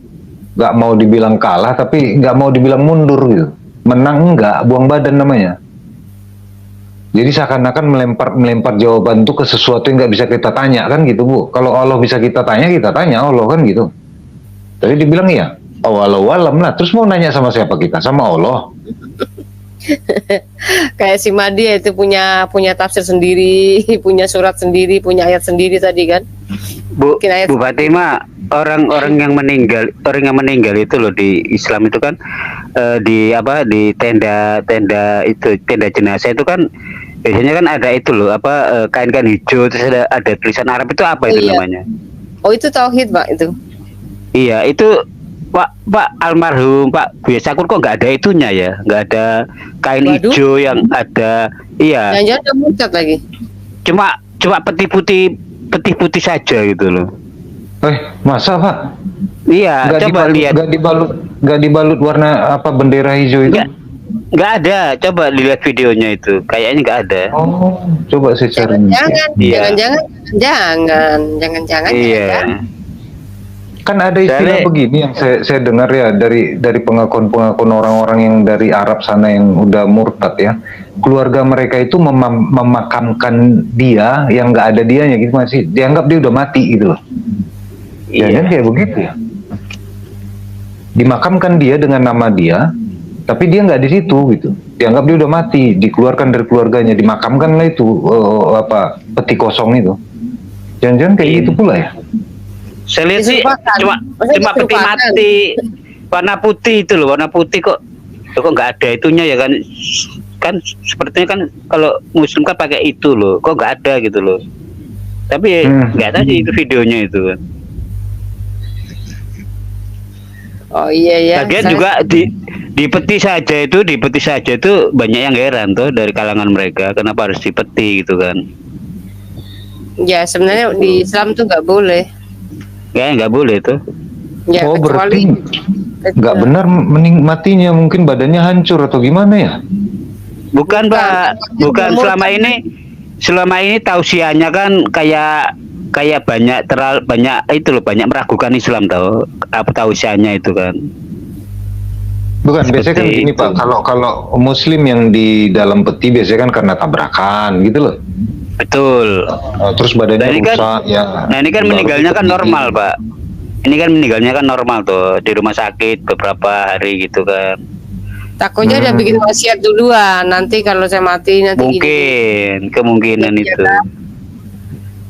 Nggak mau dibilang kalah, tapi nggak mau dibilang mundur gitu. Menang enggak, buang badan namanya. Jadi seakan-akan melempar jawaban tuh ke sesuatu yang nggak bisa kita tanya kan gitu, Bu. Kalau Allah bisa kita tanya Allah kan gitu. Tadi dibilang iya, Allahu alam lah. Terus mau nanya sama siapa kita? Sama Allah. Kayak si Madi itu punya tafsir sendiri, punya surat sendiri, punya ayat sendiri tadi kan. Bu Mungkin ayat Bu Fatima, orang yang meninggal itu loh di Islam itu kan di tenda jenazah itu kan biasanya kan ada itu loh kain-kain hijau, terus ada tulisan Arab, itu apa itu iya. namanya? Oh itu tauhid Pak itu. Iya, itu Pak almarhum Pak Buya Sakur kok nggak ada itunya ya, nggak ada kain Waduh. hijau yang ada, iya, Jangan-jangan udah murtad lagi. cuma putih putih saja gitu loh. Masa Pak? Iya, coba lihat. Nggak dibalut warna apa bendera hijau itu? Nggak ada, coba lihat videonya itu, kayaknya nggak ada. Oh, coba saya cari. Iya. Jangan-jangan. Iya. Kan ada istilah Dari- begini yang saya dengar ya dari pengakuan orang-orang yang dari Arab sana yang udah murtad ya. Keluarga mereka itu memakamkan dia yang nggak ada dianya gitu, masih dianggap dia udah mati gitu loh. Iya. Jangan kayak begitu ya. Dimakamkan dia dengan nama dia, tapi dia nggak di situ gitu. Dianggap dia udah mati, dikeluarkan dari keluarganya, dimakamkanlah itu peti kosong itu. Jangan-jangan kayak gitu pula ya. Saya lihat sih Diserupakan. cuma Maksudnya peti diserupakan. mati warna putih itu loh, warna putih kok nggak ada itunya ya kan? Kan sepertinya kan kalau Muslim kan pakai itu loh, kok nggak ada gitu loh. Tapi nggak tahu sih itu videonya itu kan. Oh iya ya. Lagian juga di peti saja itu banyak yang heran tuh dari kalangan mereka, kenapa harus di peti gitu kan? Ya sebenarnya di Islam tuh nggak boleh. Kayaknya nggak boleh tuh. Ya Oh kecuali berarti nggak benar matinya, mungkin badannya hancur atau gimana ya? Bukan Pak, bukan selama ini tausiahnya kan kayak banyak itu loh, banyak meragukan Islam apa tausiahnya itu kan. Bukan, biasanya kan Seperti gini itu. Pak, kalau Muslim yang di dalam peti biasanya kan karena tabrakan gitu loh. Betul. Terus badannya Nah, ini kan- rusak ya. Nah ini kan baru meninggalnya kan dipeti. normal Pak. Ini kan meninggalnya kan normal tuh di rumah sakit beberapa hari gitu kan. takutnya dia bikin wasiat duluan. Nanti kalau saya mati nanti gini. Mungkin kemungkinan Iya, itu. kan?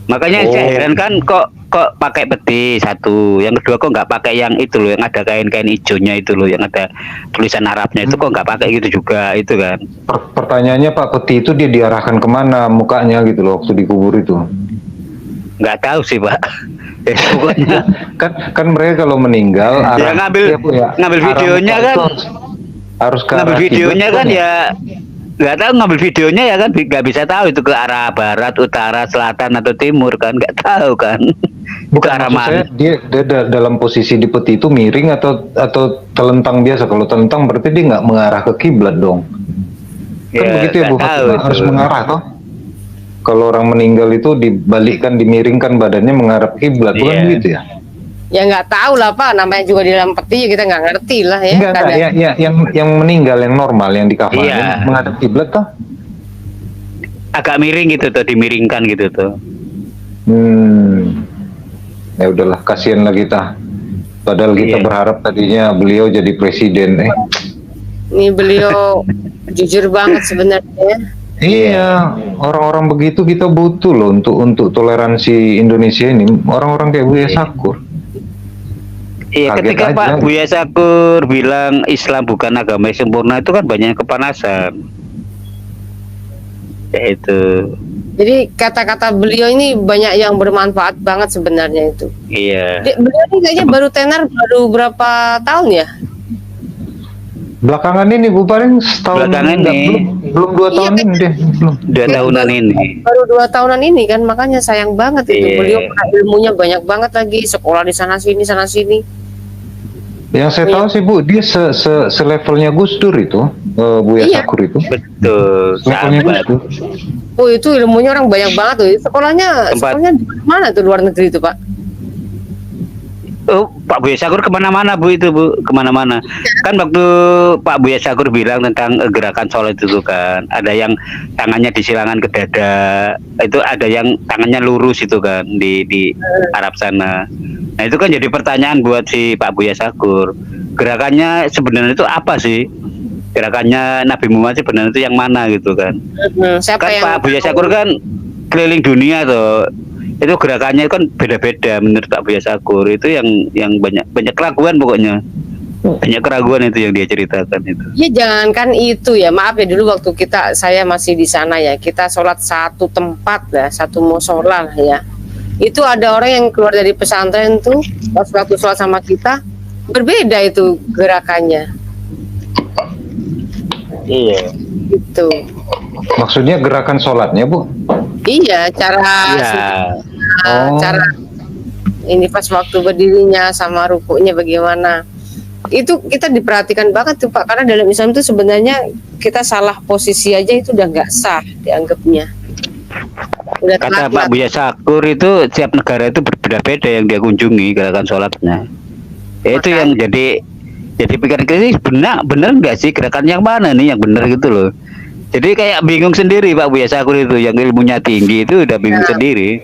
Makanya saya heran kan kok pakai peti satu, yang kedua kok nggak pakai yang itu loh, yang ada kain-kain hijaunya itu loh, yang ada tulisan Arabnya itu kok nggak pakai gitu juga itu kan. Pertanyaannya Pak, peti itu dia diarahkan kemana mukanya gitu loh waktu dikubur itu? Nggak tahu sih Pak. Ya, pokoknya kan mereka kalau meninggal ya ngambil videonya muka kan, itu harus ke ngambil arah videonya kiblat kan ya nggak tahu, ngambil videonya ya kan nggak bisa tahu itu ke arah barat, utara, selatan atau timur kan, nggak tahu kan. Ke Bukan, arah maksud mana. saya dia dalam posisi di peti itu miring atau telentang biasa. Kalau telentang berarti dia nggak mengarah ke kiblat dong. Kan Ya, begitu ya Bu nggak tahu Fatima, itu. harus mengarah toh. Kalau orang meninggal itu dibalikkan, dimiringkan badannya menghadap kiblat, bukan Iya. begitu ya? Ya nggak tahu lah Pak, namanya juga di dalam peti ya kita nggak ngerti lah ya. Enggak, ya, yang meninggal yang normal yang dikafanin Iya. menghadap kiblat toh. Agak miring gitu tuh, dimiringkan gitu tuh. Ya udahlah, kasihanlah kita. Padahal kita Iya. berharap tadinya beliau jadi presiden. Ini beliau jujur banget sebenarnya. Iya, orang-orang begitu kita butuh loh untuk toleransi Indonesia ini. Orang-orang kayak Buya Sakur. Iya, Kaget ketika aja. Pak Buya Sakur bilang Islam bukan agama yang sempurna itu kan banyak kepanasan. Ya itu. Jadi kata-kata beliau ini banyak yang bermanfaat banget sebenarnya itu. Iya. Beliau ini kayaknya baru tenar baru berapa tahun ya? Belakangan ini Bu, paling setahun Belakangan enggak, nih. belum 2 tahun ini deh, belum. 2 tahunan ini. Baru 2 tahunan ini kan, makanya sayang banget itu. Iya. Beliau ilmunya banyak banget lagi, sekolah di sana sini. Yang saya tahu sih Bu, dia selevelnya Gus Dur itu, Buya Iya. Sakur itu. Betul. Levelnya Gus Sahabat. Dur. Oh itu ilmunya orang banyak banget tuh. Sekolahnya Tempat- di mana tuh, luar negeri itu Pak? Oh, Pak Buya Syakur kemana-mana Bu itu Bu, kemana-mana. Kan waktu Pak Buya Syakur bilang tentang gerakan sholat itu kan, ada yang tangannya disilangan ke dada, itu ada yang tangannya lurus itu kan di Arab sana. Nah itu kan jadi pertanyaan buat si Pak Buya Syakur. Gerakannya sebenarnya itu apa sih? Gerakannya Nabi Muhammad sebenarnya itu yang mana gitu kan? Siapa Kan yang Pak Buya tahu? Syakur kan keliling dunia tuh, itu gerakannya kan beda-beda menurut Pak Buya Syakur. Itu yang banyak keraguan pokoknya, banyak keraguan itu yang dia ceritakan itu. Ya jangankan itu ya, maaf ya, dulu waktu saya masih di sana ya, kita sholat satu tempat lah, satu musola lah ya. Itu ada orang yang keluar dari pesantren tuh, pas waktu sholat sama kita berbeda itu gerakannya. Iya. Gitu. Maksudnya gerakan sholatnya, Bu? Iya, cara cara ini pas waktu berdirinya sama rukuknya bagaimana. Itu kita diperhatikan banget tuh Pak, karena dalam Islam itu sebenarnya kita salah posisi aja itu udah nggak sah dianggapnya. Udah Kata telat. Pak Buya Syakur itu setiap negara itu berbeda-beda yang dia kunjungi gerakan sholatnya. Ya, itu yang jadi pikiran kritis, benar nggak sih gerakan yang mana nih yang benar gitu loh. Jadi kayak bingung sendiri Pak Buya Syakur itu, yang ilmunya tinggi itu udah bingung sendiri.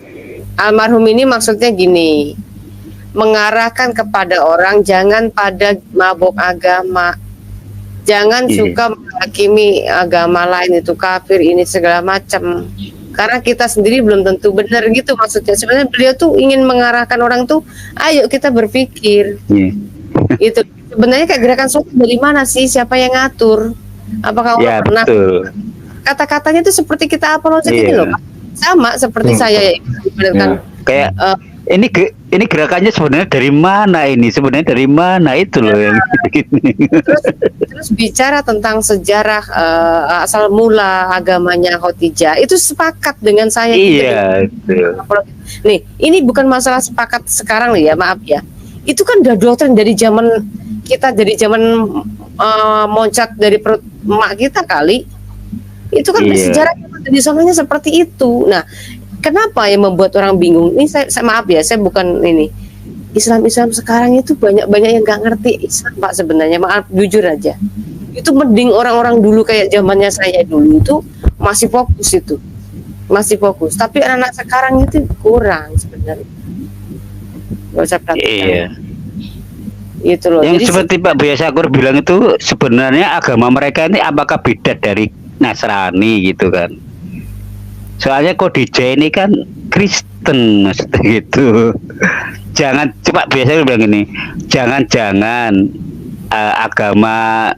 Almarhum ini maksudnya gini, mengarahkan kepada orang jangan pada mabuk agama, jangan Iya. suka menghakimi agama lain itu kafir ini segala macam. Karena kita sendiri belum tentu benar gitu maksudnya. Sebenarnya beliau tuh ingin mengarahkan orang tuh, ayo kita berpikir. Iya. Itu sebenarnya kayak gerakan sholat dari mana sih? Siapa yang ngatur? Apakah Allah Ya pernah? betul. Kata-katanya itu seperti kita apologet ini Iya. loh, Pak. Sama seperti saya ya, ibaratkan Kayak eh, ini gerakannya sebenarnya dari mana ini? Sebenarnya dari mana itu loh yang terus bicara tentang sejarah asal mula agamanya Khotijah itu sepakat dengan saya. Iya, betul. Nih, ini bukan masalah sepakat sekarang nih ya, maaf ya. Itu kan udah doktrin dari zaman kita, dari zaman moncat dari perut emak kita kali. Itu kan Iya. sejarah di sananya seperti itu. Nah, kenapa yang membuat orang bingung? Ini saya maaf ya, saya bukan ini. Islam sekarang itu banyak yang nggak ngerti Islam Pak sebenarnya, maaf jujur aja. Itu mending orang-orang dulu kayak zamannya saya dulu itu masih fokus itu. Masih fokus, tapi anak-anak sekarang itu kurang sebenarnya. Gak usah perhatikan. Iya. Itu loh. Yang Jadi seperti Pak Buya Syakur bilang itu sebenarnya agama mereka ini apakah beda dari Nasrani gitu kan? Soalnya Khadijah ini kan Kristen maksudnya gitu. Jangan coba biasa bilang ini, jangan-jangan agama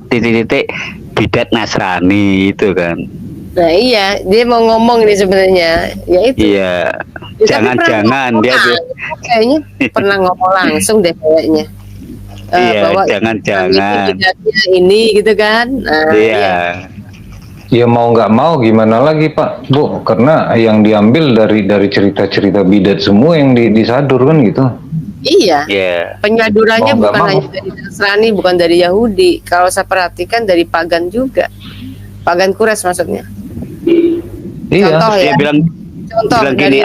titik-titik bidat Nasrani itu kan. nah iya, dia mau ngomong ini sebenarnya, ya itu. Iya. Ya, tapi Jangan-jangan pernah dia ngomong kayaknya pernah ngomong langsung deh kayaknya. Iya, Bahwa jangan-jangan. ini gitu kan. Nah, Iya. Ya mau nggak mau gimana lagi Pak, Bu? Karena yang diambil dari cerita-cerita bidat semua yang disadur kan gitu. Iya. Iya. Penyadurannya Mau nggak bukan mau. hanya dari Nasrani, bukan dari Yahudi. Kalau saya perhatikan dari pagan juga. Pagan Quraisy maksudnya. Iya. Contoh ya. Dia bilang gini, dari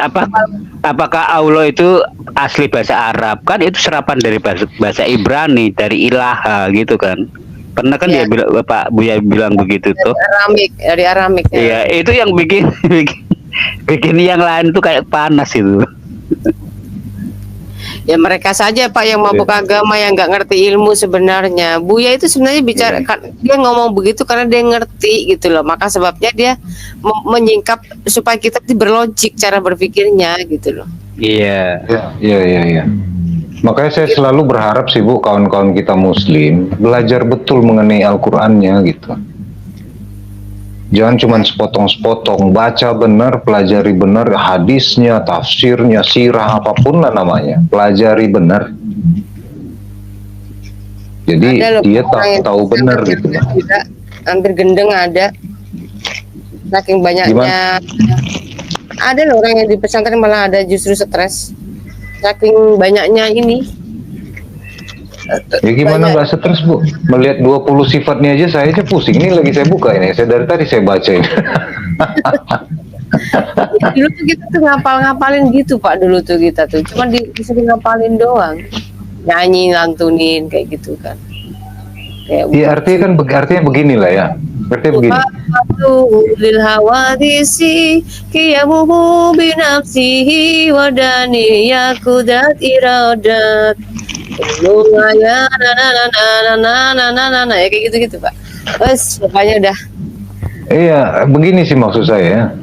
apakah Allah itu asli bahasa Arab? Kan itu serapan dari bahasa Ibrani, dari ilaha gitu kan. Pernah kan Iya. dia bilang, Pak Buya bilang begitu tuh. dari Aramik. Iya, itu yang bikin yang lain tuh kayak panas itu. Ya mereka saja Pak yang mabuk agama, yang nggak ngerti ilmu sebenarnya. Buya itu sebenarnya bicara, dia ngomong begitu karena dia ngerti gitu loh. Maka sebabnya dia menyingkap supaya kita berlogik cara berpikirnya gitu loh. Iya. Iya. Makanya saya selalu berharap sih Bu, kawan-kawan kita Muslim belajar betul mengenai Al-Qur'annya gitu. Jangan cuma sepotong-sepotong, baca benar, pelajari benar hadisnya, tafsirnya, sirah apapun lah namanya, pelajari benar. Jadi Ada loh dia orang yang tahu benar gitu. tidak, hampir gendeng ada. Saking banyaknya. Ada loh orang yang di pesantren malah ada justru stres. Saking banyaknya ini. Ya gimana Banyak. nggak stres Bu? Melihat 20 sifatnya aja saya aja pusing. Ini lagi saya buka ini. Saya dari tadi saya baca ini. Dulu tuh kita tuh ngapalin gitu Pak, dulu tuh kita tuh. Cuma disuruh ngapalin doang. nyanyi lantunin kayak gitu kan. Kayak Iya, artinya beginilah ya. Artinya begini. lil hawadisi qiyamuhu binafsihi wadani yakudat iradat ya ya kayak gitu-gitu Pak. Bos, pokoknya udah. Iya, begini sih maksud saya.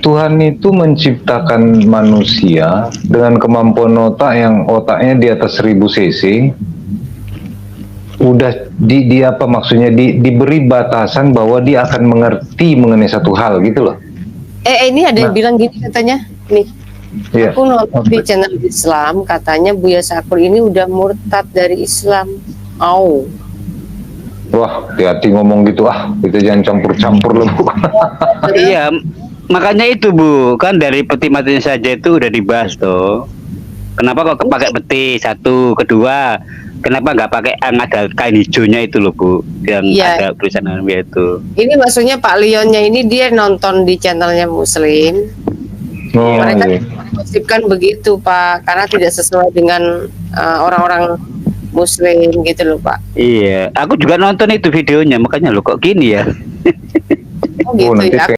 Tuhan itu menciptakan manusia dengan kemampuan otak yang otaknya di atas 1000 cc. Udah di apa maksudnya diberi batasan bahwa dia akan mengerti mengenai satu hal gitu loh. Ini ada yang bilang gini katanya nih. Iya. Aku nonton di channel Islam katanya Buya Sakur ini udah murtad dari Islam. Wah, hati-hati ngomong gitu itu jangan campur-campur loh Bu. Iya, makanya itu Bu, kan dari peti matinya saja itu udah dibahas tuh. Kenapa kok pakai peti? Satu, kedua, kenapa nggak pakai yang ada kain hijaunya itu loh Bu, yang ada tulisan Nabi itu. Ini maksudnya Pak Leonnya ini dia nonton di channelnya Muslim. Mereka mengosipkan begitu Pak, karena tidak sesuai dengan orang-orang Muslim gitu loh Pak. Iya, aku juga nonton itu videonya, makanya lo kok gini ya. Oh gitu ya.